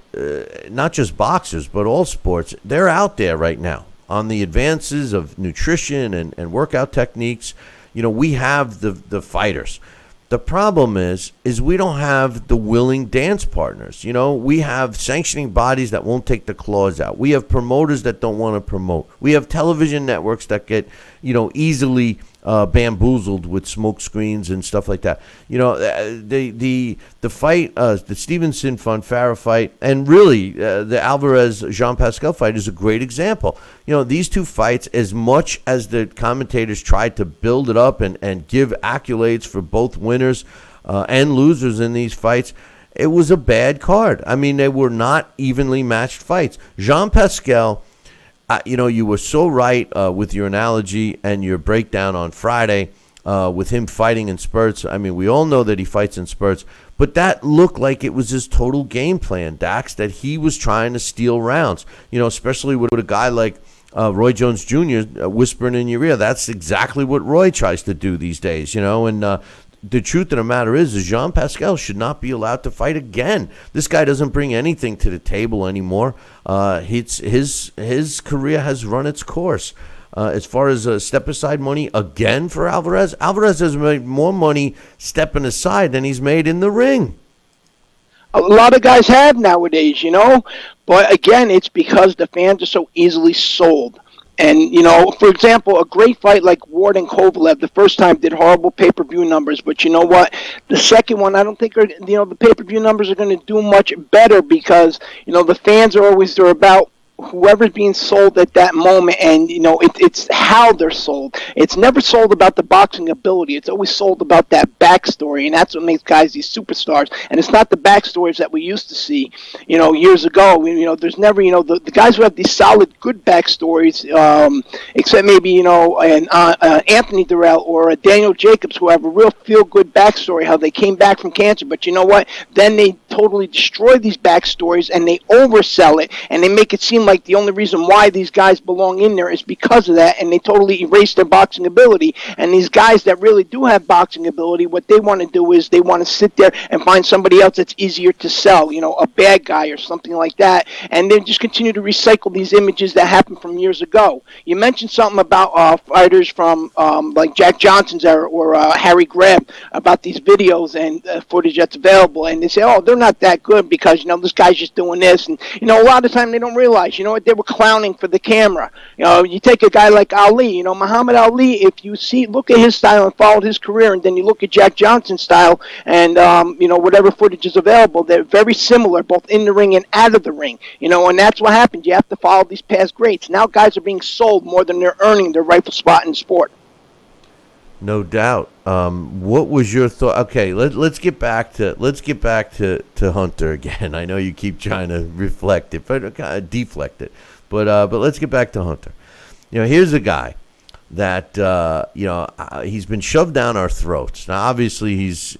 not just boxers, but all sports, they're out there right now on the advances of nutrition and workout techniques. We have the fighters. The problem is we don't have the willing dance partners. We have sanctioning bodies that won't take the claws out. We have promoters that don't want to promote. We have television networks that get, easily bamboozled with smoke screens and stuff like that. The fight, the Stevenson-Fonfara fight, and really the Alvarez-Jean-Pascal fight is a great example. These two fights, as much as the commentators tried to build it up and give accolades for both winners and losers in these fights, it was a bad card. I mean, they were not evenly matched fights. Jean-Pascal, you were so right with your analogy and your breakdown on Friday with him fighting in spurts. I mean, we all know that he fights in spurts, but that looked like it was his total game plan, Dax, that he was trying to steal rounds, especially with a guy like Roy Jones Jr. Whispering in your ear. That's exactly what Roy tries to do these days, and the truth of the matter is Jean-Pascal should not be allowed to fight again. This guy doesn't bring anything to the table anymore. His career has run its course. As far as step-aside money, again for Alvarez has made more money stepping aside than he's made in the ring. A lot of guys have nowadays, but again, it's because the fans are so easily sold. That, And, for example, a great fight like Ward and Kovalev, the first time did horrible pay-per-view numbers. But you know what? The second one, I don't think, the pay-per-view numbers are going to do much better because, the fans they're about whoever's being sold at that moment, and it's how they're sold. It's never sold about the boxing ability. It's always sold about that backstory, and that's what makes guys these superstars. And it's not the backstories that we used to see, years ago. There's never, the guys who have these solid, good backstories, except maybe an Anthony Durrell or a Daniel Jacobs, who have a real feel-good backstory, how they came back from cancer. But you know what? Then they totally destroy these backstories and they oversell it, and they make it seem like the only reason why these guys belong in there is because of that, and they totally erase their boxing ability. And these guys that really do have boxing ability, what they want to do is they want to sit there and find somebody else that's easier to sell, a bad guy or something like that, and they just continue to recycle these images that happened from years ago. You mentioned something about fighters from like Jack Johnson's era or Harry Graham about these videos and footage that's available, and they say, oh, they're not that good because this guy's just doing this, and a lot of the time they don't realize they were clowning for the camera. You take a guy like Ali, Muhammad Ali, if you look at his style and follow his career, and then you look at Jack Johnson's style and whatever footage is available, they're very similar both in the ring and out of the ring, and that's what happens. You have to follow these past greats. Now guys are being sold more than they're earning their rightful spot in the sport. No doubt. What was your thought? Okay, let's get back to Hunter again. I know you keep trying to reflect it, but kind of deflect it. But let's get back to Hunter. Here's a guy that he's been shoved down our throats. Now, obviously, he's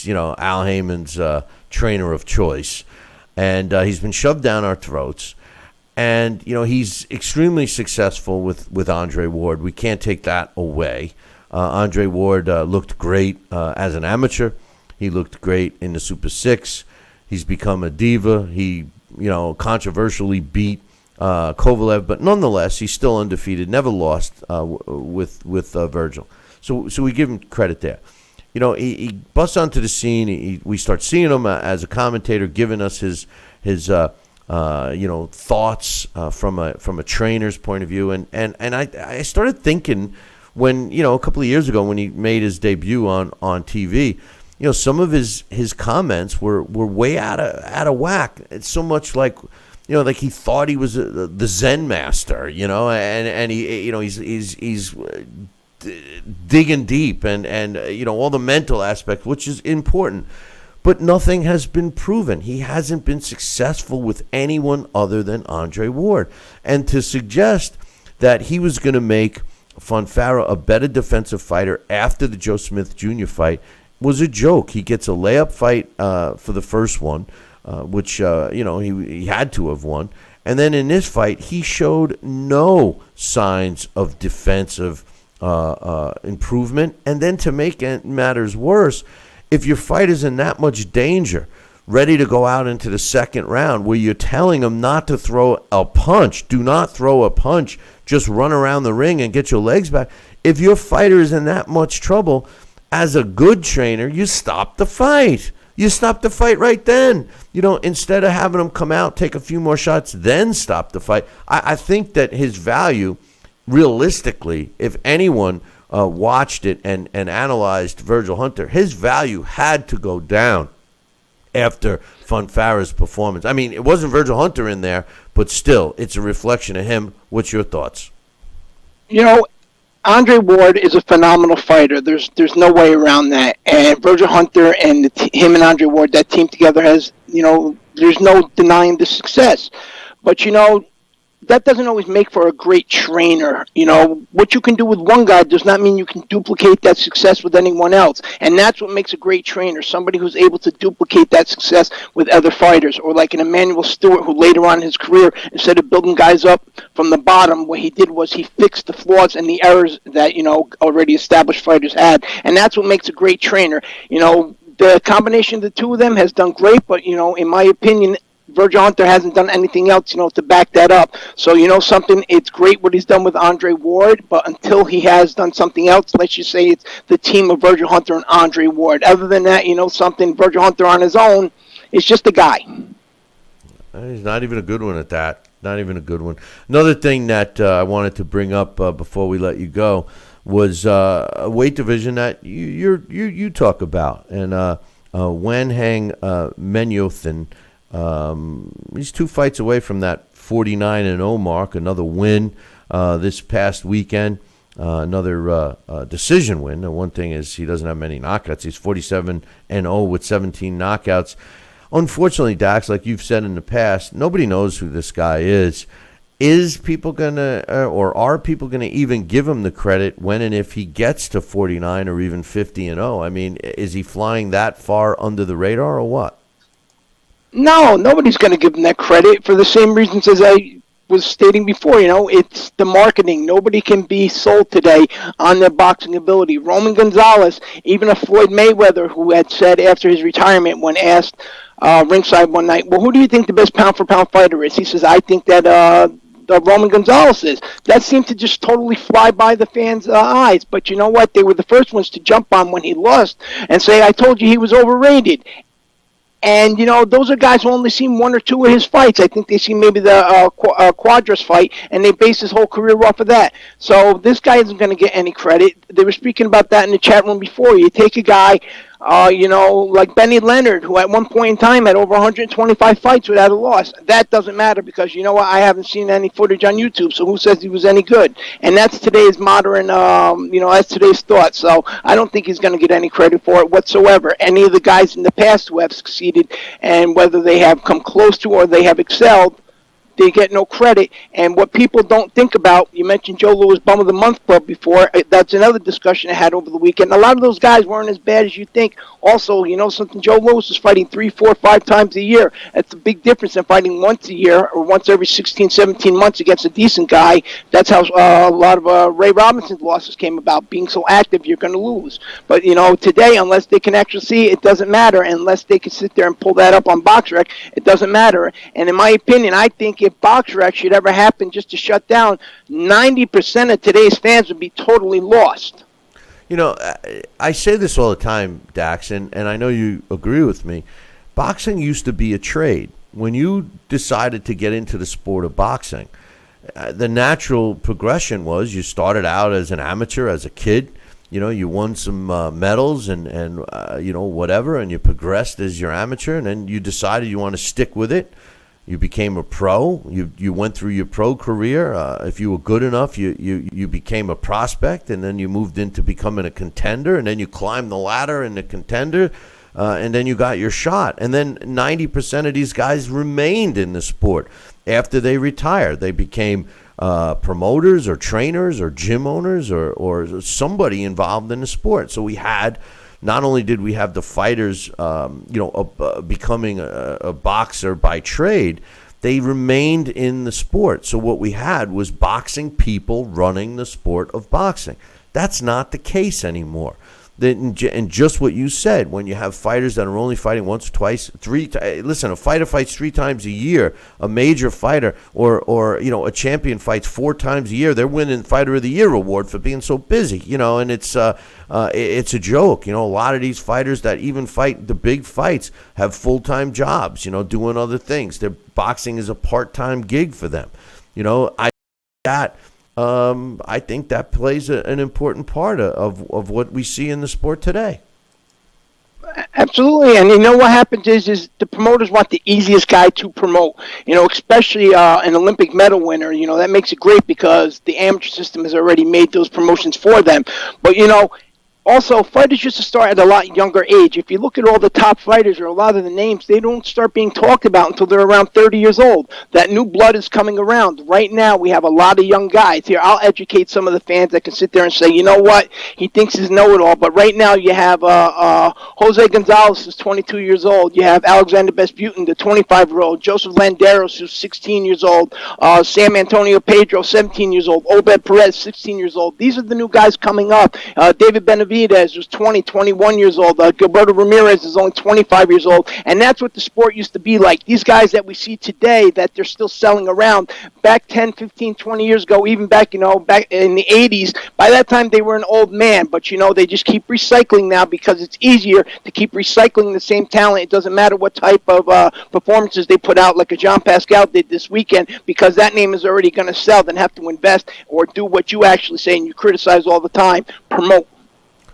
Al Heyman's trainer of choice, and he's been shoved down our throats. And he's extremely successful with Andre Ward. We can't take that away. Andre Ward looked great as an amateur. He looked great in the Super 6. He's become a diva. He, controversially beat Kovalev, but nonetheless, he's still undefeated, never lost with Virgil. So we give him credit there. He busts onto the scene. We start seeing him as a commentator, giving us his thoughts from a trainer's point of view. And I started thinking, when a couple of years ago when he made his debut on TV, some of his comments were way out of whack. It's so much like like he thought he was the Zen master, and he's digging deep and all the mental aspect, which is important, but nothing has been proven. He hasn't been successful with anyone other than Andre Ward, and to suggest that he was going to make Fonfara a better defensive fighter after the Joe Smith Jr. fight was a joke. He gets a layup fight for the first one, which he had to have won, and then in this fight he showed no signs of defensive improvement. And then to make matters worse, if your fighter's in that much danger, ready to go out into the second round, where you're telling him not to throw a punch, do not throw a punch, just run around the ring and get your legs back. If your fighter is in that much trouble, as a good trainer, you stop the fight. You stop the fight right then. Instead of having him come out, take a few more shots, then stop the fight. I think that his value, realistically, if anyone watched it and analyzed Virgil Hunter, his value had to go down after Fonfara's performance. I mean, it wasn't Virgil Hunter in there, but still, it's a reflection of him. What's your thoughts? Andre Ward is a phenomenal fighter. There's no way around that. And Virgil Hunter and him and Andre Ward, that team together has, there's no denying the success. But, that doesn't always make for a great trainer. What you can do with one guy does not mean you can duplicate that success with anyone else. And that's what makes a great trainer, somebody who's able to duplicate that success with other fighters. Or like an Emmanuel Stewart, who later on in his career, instead of building guys up from the bottom, what he did was he fixed the flaws and the errors that, already established fighters had. And that's what makes a great trainer. The combination of the two of them has done great, but, in my opinion, Virgil Hunter hasn't done anything else, to back that up. So, something, it's great what he's done with Andre Ward, but until he has done something else, let's just say it's the team of Virgil Hunter and Andre Ward. Other than that, something, Virgil Hunter on his own is just a guy. He's not even a good one at that. Not even a good one. Another thing that I wanted to bring up before we let you go was a weight division that you talk about, and Wanheng Menyothn. He's 2 fights away from that 49-0 mark. Another win this past weekend. Another decision win. The one thing is he doesn't have many knockouts. He's 47-0 with 17 knockouts. Unfortunately, Dax, like you've said in the past, nobody knows who this guy is. Is people going to, or are people going to even give him the credit when and if he gets to 49 or even 50-0? I mean, is he flying that far under the radar or what? No, nobody's going to give him that credit for the same reasons as I was stating before. It's the marketing. Nobody can be sold today on their boxing ability. Roman Gonzalez, even a Floyd Mayweather, who had said after his retirement when asked ringside one night, well, who do you think the best pound-for-pound fighter is? He says, I think that Roman Gonzalez is. That seemed to just totally fly by the fans' eyes. But you know what? They were the first ones to jump on when he lost and say, I told you he was overrated. And, those are guys who only seen 1 or 2 of his fights. I think they see maybe the Quadras fight, and they base his whole career off of that. So this guy isn't going to get any credit. They were speaking about that in the chat room before. You take a guy, like Benny Leonard, who at one point in time had over 125 fights without a loss. That doesn't matter because, you know what, I haven't seen any footage on YouTube, so who says he was any good? And that's today's modern, that's today's thought. So I don't think he's going to get any credit for it whatsoever. Any of the guys in the past who have succeeded, and whether they have come close to or they have excelled, they get no credit. And what people don't think about, you mentioned Joe Louis Bum of the Month Club before. That's another discussion I had over the weekend. A lot of those guys weren't as bad as you think. Also, something, Joe Louis is fighting 3, 4, 5 times a year. That's a big difference than fighting once a year or once every 16, 17 months against a decent guy. That's how a lot of Ray Robinson's losses came about. Being so active, you're going to lose. But, today, unless they can actually see it, doesn't matter. Unless they can sit there and pull that up on BoxRec, it doesn't matter. And in my opinion, I think if BoxRec should ever happen just to shut down, 90% of today's fans would be totally lost. I say this all the time, Dax, and I know you agree with me. Boxing used to be a trade. When you decided to get into the sport of boxing, the natural progression was you started out as an amateur, as a kid. You won some medals and whatever, and you progressed as your amateur, and then you decided you want to stick with it. You became a pro. You went through your pro career. If you were good enough, you became a prospect, and then you moved into becoming a contender, and then you climbed the ladder in the contender, and then you got your shot. And then 90% of these guys remained in the sport after they retired. They became promoters or trainers or gym owners or somebody involved in the sport. So we had. Not only did we have the fighters, becoming a boxer by trade, they remained in the sport. So what we had was boxing people running the sport of boxing. That's not the case anymore. And just what you said, when you have fighters that are only fighting once, twice, 3 times. Listen, a fighter fights 3 times a year. A major fighter or a champion fights 4 times a year. They're winning Fighter of the Year award for being so busy. And it's a joke. A lot of these fighters that even fight the big fights have full-time jobs. Doing other things. Their boxing is a part-time gig for them. I think that plays an important part of what we see in the sport today. Absolutely, and what happens is the promoters want the easiest guy to promote, especially an Olympic medal winner. That makes it great because the amateur system has already made those promotions for them. But, also, fighters used to start at a lot younger age. If you look at all the top fighters or a lot of the names, they don't start being talked about until they're around 30 years old. That new blood is coming around. Right now, we have a lot of young guys. Here, I'll educate some of the fans that can sit there and say, you know what, he thinks he's know-it-all. But right now, you have Jose Gonzalez, who's 22 years old. You have Alexander Vesputin, the 25-year-old. Joseph Landeros, who's 16 years old. Sam Antonio Pedro, 17 years old. Obed Perez, 16 years old. These are the new guys coming up. David Benavidez, Benavidez was 20, 21 years old. Gilberto Ramirez is only 25 years old. And that's what the sport used to be like. These guys that we see today that they're still selling around, back 10, 15, 20 years ago, even back, back in the 80s, by that time they were an old man. But, they just keep recycling now because it's easier to keep recycling the same talent. It doesn't matter what type of performances they put out, like a John Pascal did this weekend, because that name is already going to sell, then have to invest or do what you actually say and you criticize all the time, promote.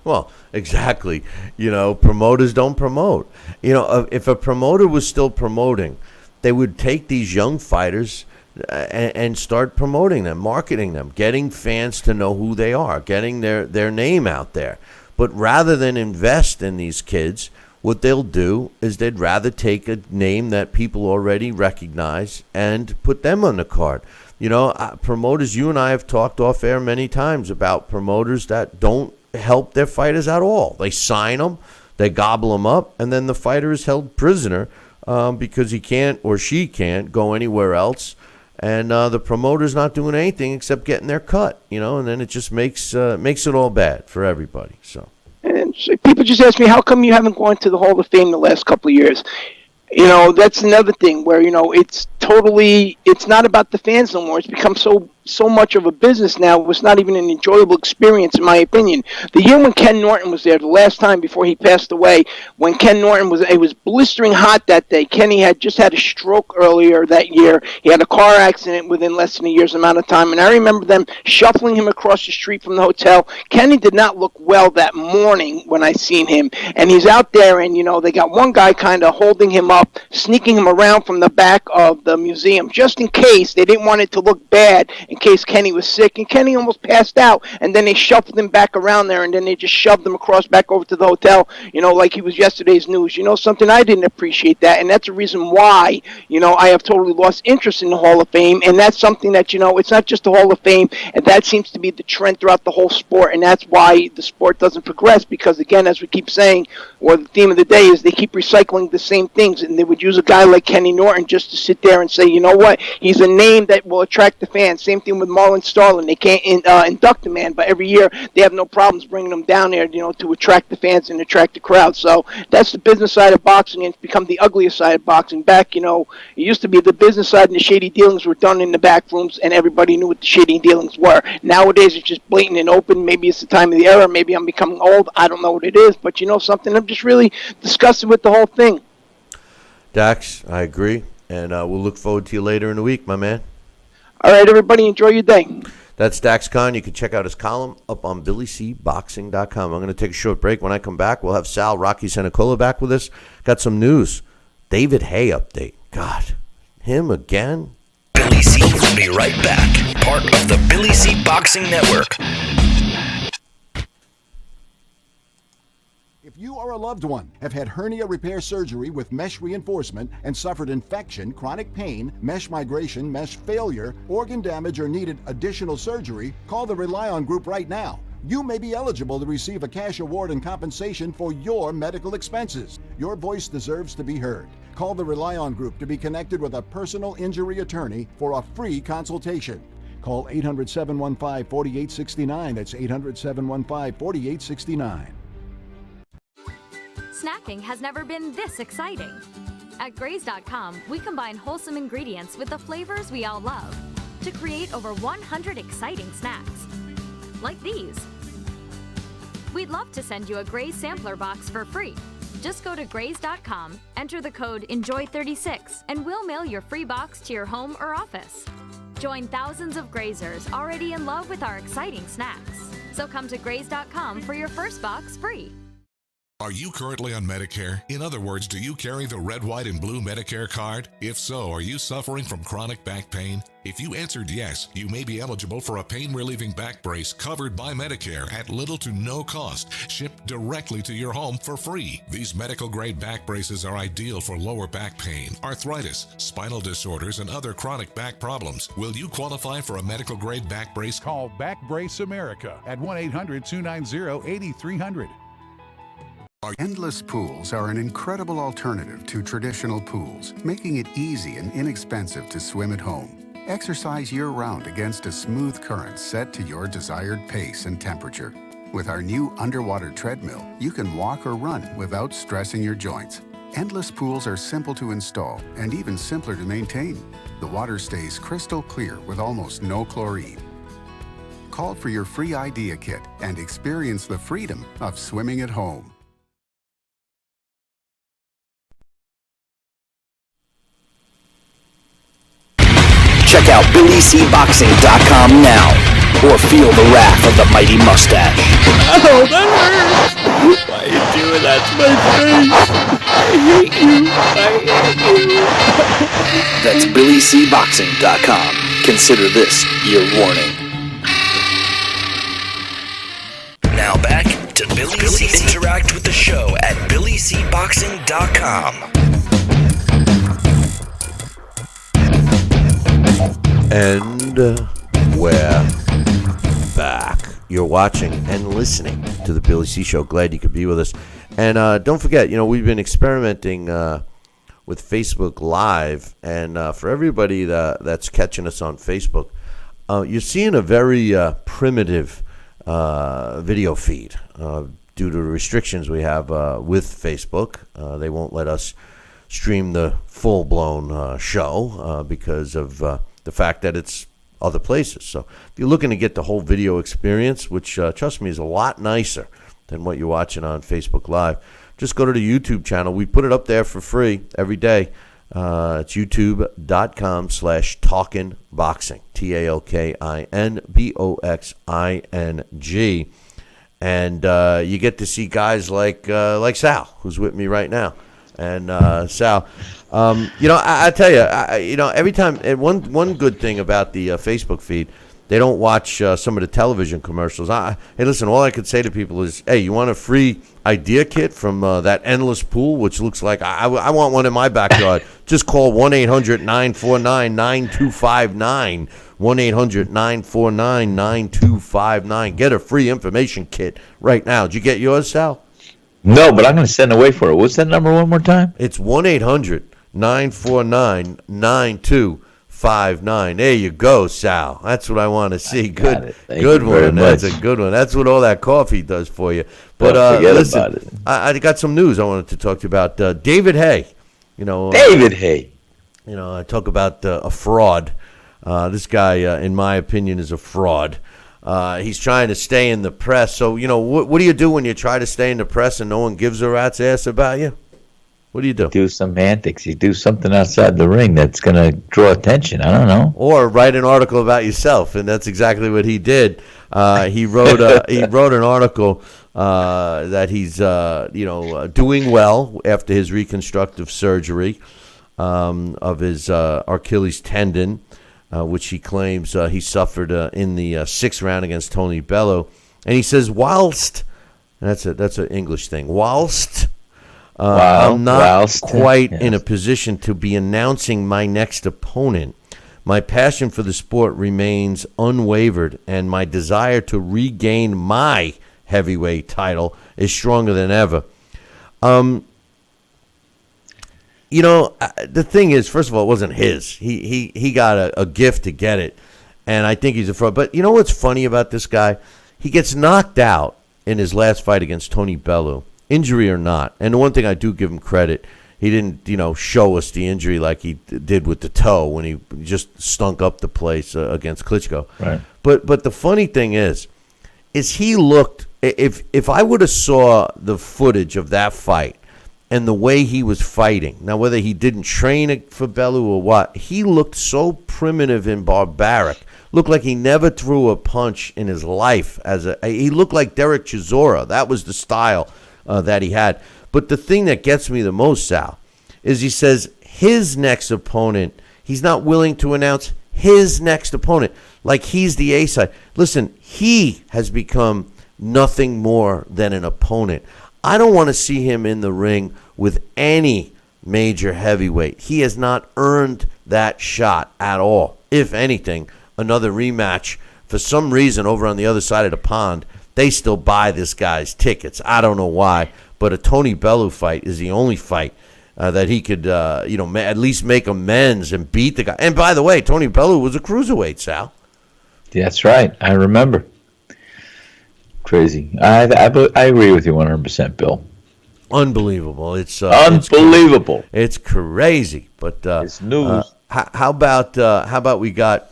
Well, exactly. Promoters don't promote. If a promoter was still promoting, they would take these young fighters and start promoting them, marketing them, getting fans to know who they are, getting their name out there. But rather than invest in these kids, what they'll do is they'd rather take a name that people already recognize and put them on the card. Promoters, you and I have talked off air many times about promoters that don't help their fighters at all. They sign them, they gobble them up, and then the fighter is held prisoner because he can't or she can't go anywhere else. And the promoter's not doing anything except getting their cut, and then it just makes it all bad for everybody. So. And so people just ask me, how come you haven't gone to the Hall of Fame the last couple of years? That's another thing where, it's not about the fans no more. It's become so much of a business now. It's not even an enjoyable experience, in my opinion. The year when Ken Norton was there, the last time before he passed away, when Ken Norton it was blistering hot that day. Kenny had just had a stroke earlier that year. He had a car accident within less than a year's amount of time, and I remember them shuffling him across the street from the hotel. Kenny did not look well that morning when I seen him, and he's out there, and they got one guy kind of holding him up, sneaking him around from the back of the museum, just in case. They didn't want it to look bad in case Kenny was sick, and Kenny almost passed out, and then they shuffled him back around there, and then they just shoved him across back over to the hotel, like he was yesterday's news. Something I didn't appreciate that, and that's a reason why, I have totally lost interest in the Hall of Fame, and that's something that, it's not just the Hall of Fame, and that seems to be the trend throughout the whole sport, and that's why the sport doesn't progress, because, again, as we keep saying, or the theme of the day is they keep recycling the same things, and they would use a guy like Kenny Norton just to sit there and say, you know what, he's a name that will attract the fans. Same thing with Marlon Starlin. They can't induct the man, but every year they have no problems bringing him down there, to attract the fans and attract the crowd. So that's the business side of boxing, and it's become the ugliest side of boxing. Back, it used to be the business side and the shady dealings were done in the back rooms, and everybody knew what the shady dealings were. Nowadays, it's just blatant and open. Maybe it's the time of the era. Maybe I'm becoming old. I don't know what it is, but something, I'm just really disgusted with the whole thing. Dax, I agree, and we'll look forward to you later in the week, my man. All right, everybody, enjoy your day. That's Daxx Khan. You can check out his column up on BillyCBoxing.com. I'm going to take a short break. When I come back, we'll have Sal Rocky Cenicola back with us. Got some news. David Haye update. God, him again? Billy C will be right back. Part of the Billy C Boxing Network. If you or a loved one have had hernia repair surgery with mesh reinforcement and suffered infection, chronic pain, mesh migration, mesh failure, organ damage, or needed additional surgery, call the Rely On Group right now. You may be eligible to receive a cash award and compensation for your medical expenses. Your voice deserves to be heard. Call the Rely On Group to be connected with a personal injury attorney for a free consultation. Call 800-715-4869. That's 800-715-4869. Snacking has never been this exciting. At Graze.com, we combine wholesome ingredients with the flavors we all love to create over 100 exciting snacks. Like these. We'd love to send you a Graze sampler box for free. Just go to Graze.com, enter the code ENJOY36, and we'll mail your free box to your home or office. Join thousands of Grazers already in love with our exciting snacks. So come to Graze.com for your first box free. Are you currently on Medicare? In other words, do you carry the red, white, and blue Medicare card? If so, are you suffering from chronic back pain? If you answered yes, you may be eligible for a pain-relieving back brace covered by Medicare at little to no cost, shipped directly to your home for free. These medical-grade back braces are ideal for lower back pain, arthritis, spinal disorders, and other chronic back problems. Will you qualify for a medical-grade back brace? Call Back Brace America at 1-800-290-8300. Endless pools are an incredible alternative to traditional pools, making it easy and inexpensive to swim at home. Exercise year-round against a smooth current set to your desired pace and temperature. With our new underwater treadmill, you can walk or run without stressing your joints. Endless pools are simple to install and even simpler to maintain. The water stays crystal clear with almost no chlorine. Call for your free idea kit and experience the freedom of swimming at home. Check out BillyCBoxing.com now, or feel the wrath of the mighty mustache. Oh, that hurts! Why are you doing that to my face? I hate you. That's BillyCBoxing.com. Consider this your warning. Now back to Billy C. Interact with the show at BillyCBoxing.com. And we're back. You're watching and listening to the Billy C. Show. Glad you could be with us. And don't forget, we've been experimenting with Facebook Live. And for everybody that's catching us on Facebook, you're seeing a very primitive video feed due to the restrictions we have with Facebook. They won't let us stream the full-blown show because of the fact that it's other places. So if you're looking to get the whole video experience, which trust me is a lot nicer than what you're watching on Facebook Live, just go to the YouTube channel. We put it up there for free every day. It's youtube.com/talkinboxing, TALKINBOXING, and you get to see guys like Sal, who's with me right now. And Sal, I tell you, every time, and one good thing about the Facebook feed, they don't watch some of the television commercials. Hey, listen, all I could say to people is, hey, you want a free idea kit from that endless pool, which looks like I want one in my backyard. Just call 1-800-949-9259, 1-800-949-9259. Get a free information kit right now. Did you get yours, Sal? No, but I'm going to send away for it. What's that number one more time? It's 1-800-949-9259. There you go, Sal. That's what I want to see. Good one. That's a good one. That's what all that coffee does for you. But listen, I got some news I wanted to talk to you about. David Hay. David Hay. I talk about a fraud. This guy, in my opinion, is a fraud. He's trying to stay in the press. So, what do you do when you try to stay in the press and no one gives a rat's ass about you? What do you do? Do some antics. You do something outside the ring that's going to draw attention. I don't know. Or write an article about yourself, and that's exactly what he did. He wrote an article that he's doing well after his reconstructive surgery of his Achilles tendon, which he claims he suffered in the sixth round against Tony Bellew. And he says, whilst, that's an English thing, whilst I'm not quite in a position to be announcing my next opponent, my passion for the sport remains unwavered, and my desire to regain my heavyweight title is stronger than ever. The thing is, first of all, it wasn't his. He got a gift to get it, and I think he's a fraud. But you know what's funny about this guy? He gets knocked out in his last fight against Tony Bellew, injury or not. And the one thing I do give him credit, he didn't, show us the injury like he did with the toe when he just stunk up the place against Klitschko. Right. But the funny thing is he looked. If I would have saw the footage of that fight and the way he was fighting, now whether he didn't train for Bellew or what, he looked so primitive and barbaric. Looked like he never threw a punch in his life. He looked like Derek Chisora. That was the style that he had. But the thing that gets me the most, Sal, is he says his next opponent, he's not willing to announce his next opponent like he's the A-side. Listen, he has become nothing more than an opponent. I don't want to see him in the ring with any major heavyweight. He has not earned that shot at all. If anything, another rematch. For some reason, over on the other side of the pond, they still buy this guy's tickets. I don't know why, but a Tony Bellew fight is the only fight that he could, at least make amends and beat the guy. And by the way, Tony Bellew was a cruiserweight, Sal. That's right. I remember. Crazy. I agree with you 100%, Bill. Unbelievable. It's unbelievable. It's crazy. But it's news. How about we got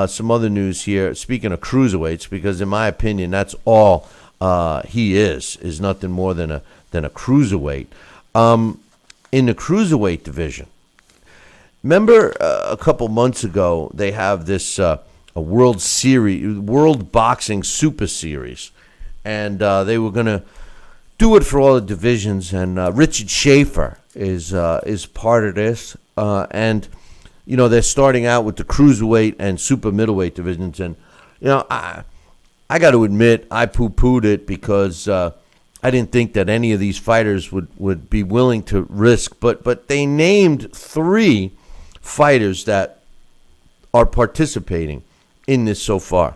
some other news here? Speaking of cruiserweights, because in my opinion, that's all he is nothing more than a cruiserweight. In the cruiserweight division, remember a couple months ago they have this a World Boxing Super Series, and they were going to do it for all the divisions, and Richard Schaefer is part of this, and they're starting out with the cruiserweight and super middleweight divisions, and I got to admit I poo-pooed it because I didn't think that any of these fighters would be willing to risk, but they named 3 fighters that are participating in this so far,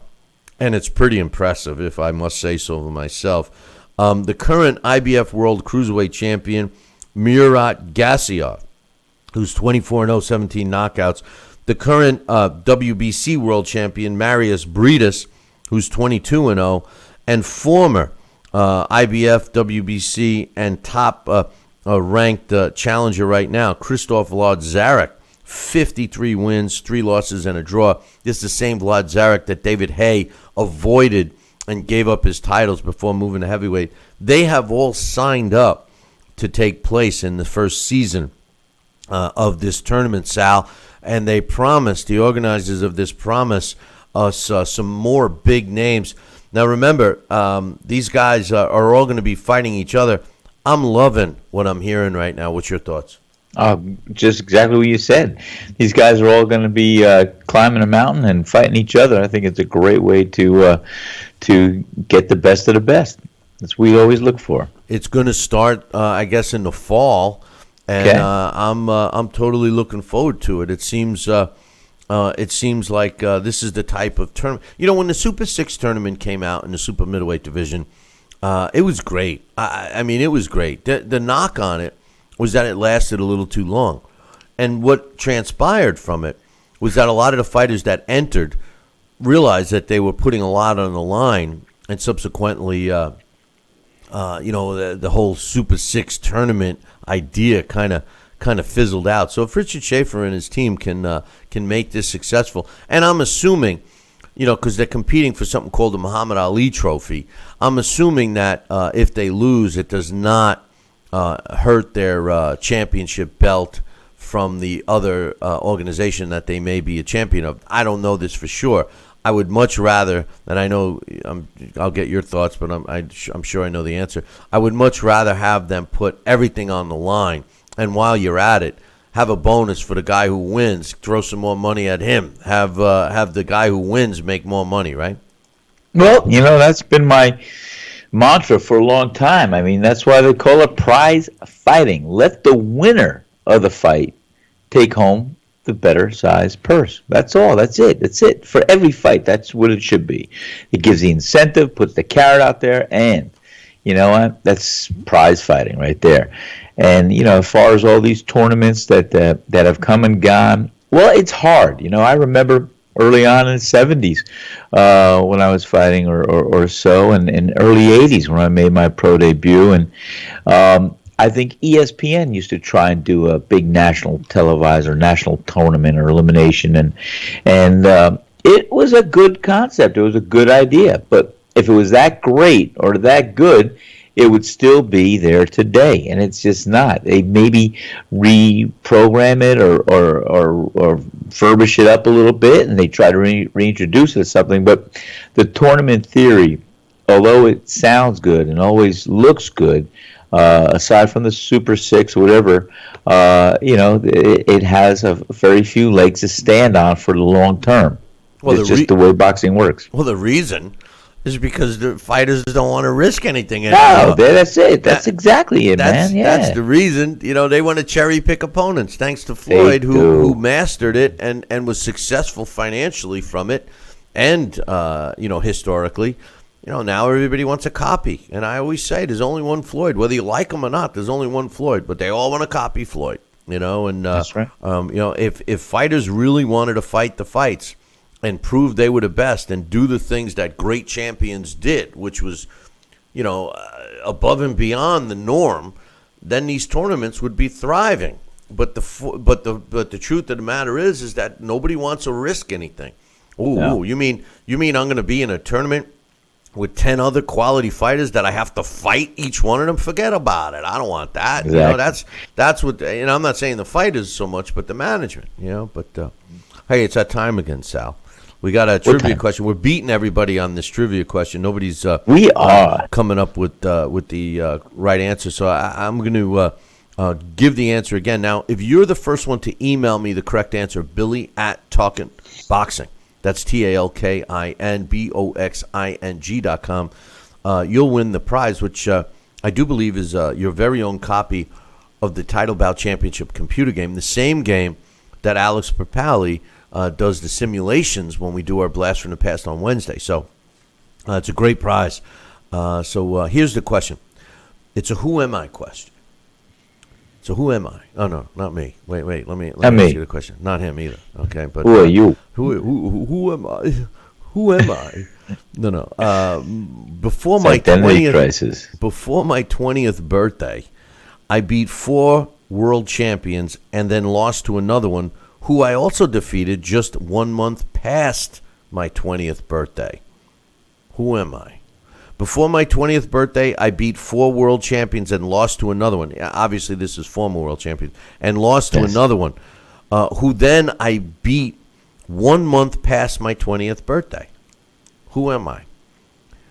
and it's pretty impressive, if I must say so myself. The current IBF World Cruiserweight Champion, Murat Gassiev, who's 24-0, 17 knockouts. The current WBC World Champion, Marius Briedis, who's 22-0, and former IBF, WBC, and top ranked challenger right now, Krzysztof Wlodarczyk, 53 wins, 3 losses, and a draw. This is the same Wlodarczyk that David Haye avoided and gave up his titles before moving to heavyweight. They have all signed up to take place in the first season of this tournament, Sal, and they promised, the organizers of this promise us some more big names. Now remember, these guys are all going to be fighting each other. I'm loving what I'm hearing right now. What's your thoughts? Just exactly what you said. These guys are all going to be climbing a mountain and fighting each other. I think it's a great way to get the best of the best. That's what we always look for. It's going to start, I guess, in the fall, and okay. I'm totally looking forward to it. It seems like this is the type of tournament. When the Super 6 tournament came out in the super middleweight division, it was great. I mean, it was great. The knock on it was that it lasted a little too long. And what transpired from it was that a lot of the fighters that entered realized that they were putting a lot on the line, and subsequently, the whole Super 6 tournament idea kind of fizzled out. So if Richard Schaefer and his team can make this successful, and I'm assuming, because they're competing for something called the Muhammad Ali Trophy, I'm assuming that if they lose, it does not hurt their championship belt from the other organization that they may be a champion of. I don't know this for sure. I would much rather, and I know I'll get your thoughts, but I'm sure I know the answer. I would much rather have them put everything on the line, and while you're at it, have a bonus for the guy who wins. Throw some more money at him. Have the guy who wins make more money, right? Well, that's been my mantra for a long time. I mean, that's why they call it prize fighting. Let the winner of the fight take home the better size purse. That's all. That's it. That's it. For every fight, that's what it should be. It gives the incentive, puts the carrot out there, and you know what? That's prize fighting right there. And as far as all these tournaments that have come and gone, well, it's hard. I remember early on in the 70s when I was fighting or so, and in early 80s when I made my pro debut. And I think ESPN used to try and do a big national televised or national tournament or elimination. And it was a good concept. It was a good idea. But if it was that great or that good, it would still be there today, and it's just not. They maybe reprogram it or furbish it up a little bit, and they try to reintroduce it as something. But the tournament theory, although it sounds good and always looks good, aside from the Super 6 or whatever, it has a very few legs to stand on for the long term. Well, it's just the way boxing works. Well, the reason is because the fighters don't want to risk anything anymore. No, that's it. That's exactly it, man. Yeah. That's the reason. They want to cherry pick opponents. Thanks to Floyd, who mastered it and was successful financially from it, and historically. Now everybody wants a copy, and I always say there's only one Floyd, whether you like him or not. There's only one Floyd, but they all want to copy Floyd. And that's right. If fighters really wanted to fight the fights and prove they were the best and do the things that great champions did, which was above and beyond the norm, then these tournaments would be thriving. But the truth of the matter is that nobody wants to risk anything. Ooh, you mean I'm going to be in a tournament with 10 other quality fighters that I have to fight each one of them? Forget about it. I don't want that. Exactly. That's what. I'm not saying the fighters so much, but the management. But hey, it's that time again, Sal. We got a trivia question. We're beating everybody on this trivia question. Nobody's we are coming up with the right answer. So I'm going to give the answer again. Now, if you're the first one to email me the correct answer, Billy at Talkin' Boxing. That's TalkinBoxing.com. You'll win the prize, which I do believe is your very own copy of the Title Bout Championship computer game, the same game that Alex Papali does the simulations when we do our Blast from the Past on Wednesday. So it's a great prize. So here's the question. It's a who am I question. So who am I? Oh, no, not me. Wait. Let me ask you the question. Not him either. Okay, but who are you? Who am I? Who am I? No. Before It's my identity 20th crisis. Before my 20th birthday, I beat 4 world champions and then lost to another one who I also defeated just 1 month past my 20th birthday. Who am I? Before my 20th birthday, I beat 4 world champions and lost to another one. Obviously, this is former world champions. And lost to another one, who then I beat 1 month past my 20th birthday. Who am I?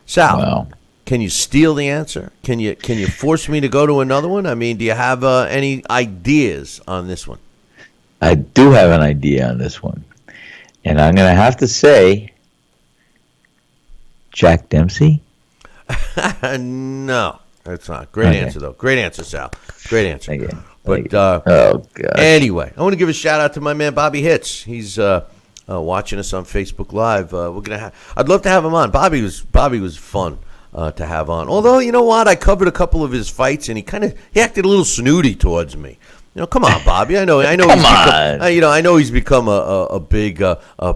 Sal, can you steal the answer? Can you force me to go to another one? I mean, do you have any ideas on this one? I do have an idea on this one. And I'm going to have to say Jack Dempsey. No, that's not. Great answer, though. Great answer, Sal. Great answer. But anyway, I want to give a shout out to my man Bobby Hitz. He's watching us on Facebook Live. I'd love to have him on. Bobby was fun to have on. Although, you know what? I covered a couple of his fights, and he acted a little snooty towards me. Come on, Bobby. I know. I know he's become a big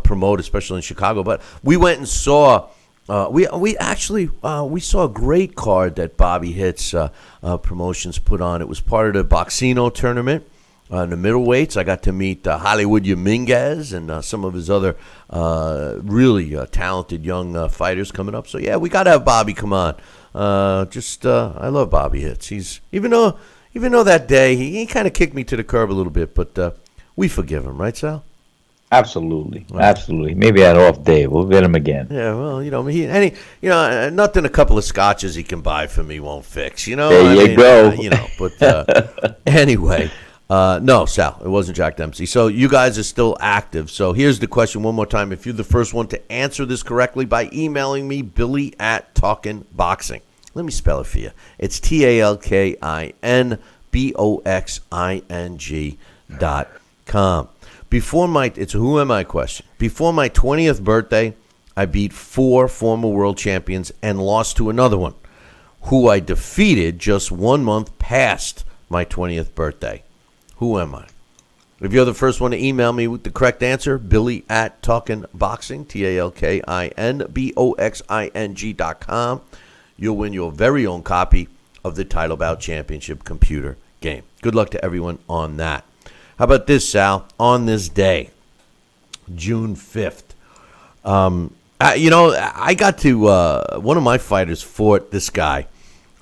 promoter, especially in Chicago. But we went and saw. We saw a great card that Bobby Hitz Promotions put on. It was part of the Boxino tournament. In the middleweights, I got to meet Hollywood Dominguez and some of his other really talented young fighters coming up. So yeah, we got to have Bobby come on. I love Bobby Hitz. He's even though that day he kind of kicked me to the curb a little bit, but we forgive him, right, Sal? Absolutely. Maybe an off day. We'll get him again. Yeah, well, nothing a couple of scotches he can buy for me won't fix. There you go. But anyway, no, Sal, it wasn't Jack Dempsey. So you guys are still active. So here's the question one more time. If you're the first one to answer this correctly by emailing me, Billy at Talkin' Boxing. Let me spell it for you. It's TalkinBoxing.com. It's a who am I question. Before my 20th birthday, I beat 4 former world champions and lost to another one, who I defeated just 1 month past my 20th birthday. Who am I? If you're the first one to email me with the correct answer, Billy at Talkin' Boxing, TalkinBoxing.com, you'll win your very own copy of the Title Bout Championship computer game. Good luck to everyone on that. How about this, Sal? On this day, June 5th, I got to, one of my fighters fought this guy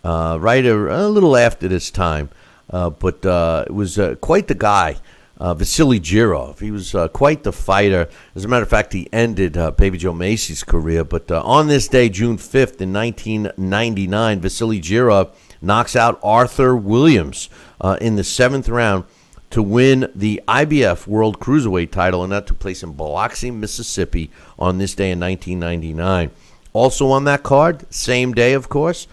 right a little after this time, but it was quite the guy, Vasily Girov. He was quite the fighter. As a matter of fact, he ended Baby Joe Macy's career, but on this day, June 5th in 1999, Vasily Girov knocks out Arthur Williams in the 7th round to win the IBF World Cruiserweight title, and that took place in Biloxi, Mississippi on this day in 1999. Also on that card, same day, of course,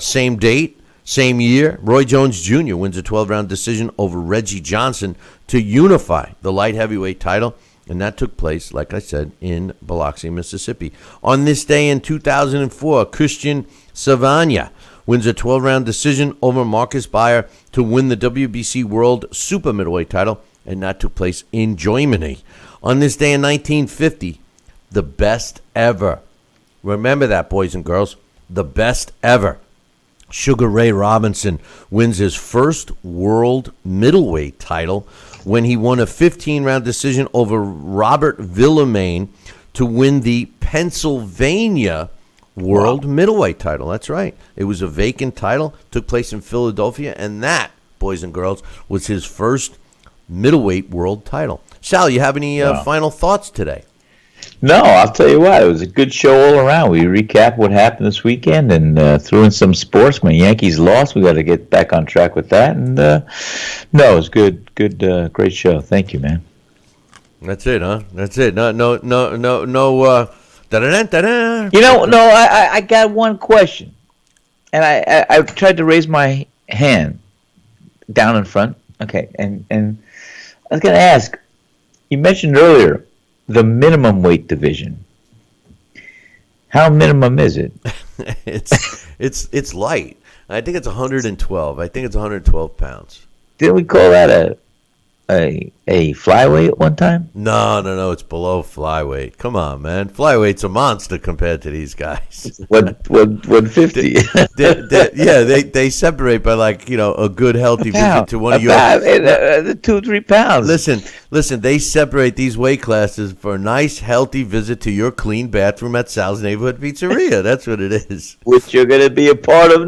same date, same year, Roy Jones Jr. wins a 12-round decision over Reggie Johnson to unify the light heavyweight title, and that took place, like I said, in Biloxi, Mississippi. On this day in 2004, Christian Savagna wins a 12-round decision over Marcus Beyer to win the WBC World Super Middleweight title, and that took place in Germany. On this day in 1950, the best ever, remember that, boys and girls, the best ever. Sugar Ray Robinson wins his first world middleweight title when he won a 15-round decision over Robert Villamain to win the Pennsylvania world middleweight title. That's right. It was a vacant title, took place in Philadelphia, and that, boys and girls, was his first middleweight world title. Sal, you have any final thoughts today? No, I'll tell you what. It was a good show all around. We recapped what happened this weekend and threw in some sports. When Yankees lost, we got to get back on track with that. And no, it was good, great show. Thank you, man. That's it, huh? That's it. No. Da-da-da-da-da. You know, no. I got one question, and I tried to raise my hand down in front. Okay, and I was going to ask. You mentioned earlier the minimum weight division. How minimum is it? It's light. I think it's 112. I think it's 112 pounds. Didn't we call that a flyweight at one time? No. It's below flyweight. Come on, man. Flyweight's a monster compared to these guys. 150. They separate by a good healthy visit to one of your 2-3 pounds. Listen. They separate these weight classes for a nice healthy visit to your clean bathroom at Sal's Neighborhood Pizzeria. That's what it is. Which you're going to be a part of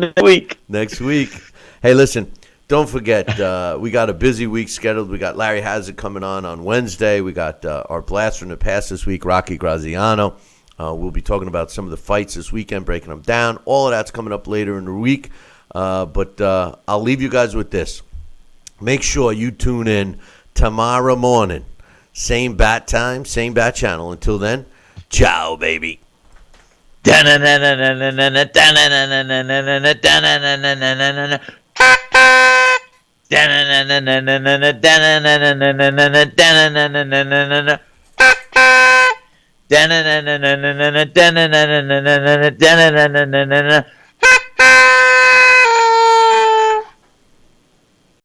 Next week. Hey, listen. Don't forget, we got a busy week scheduled. We got Larry Hazard coming on Wednesday. We got our blast from the past this week, Rocky Graziano. We'll be talking about some of the fights this weekend, breaking them down. All of that's coming up later in the week. But I'll leave you guys with this. Make sure you tune in tomorrow morning. Same bat time, same bat channel. Until then, ciao, baby.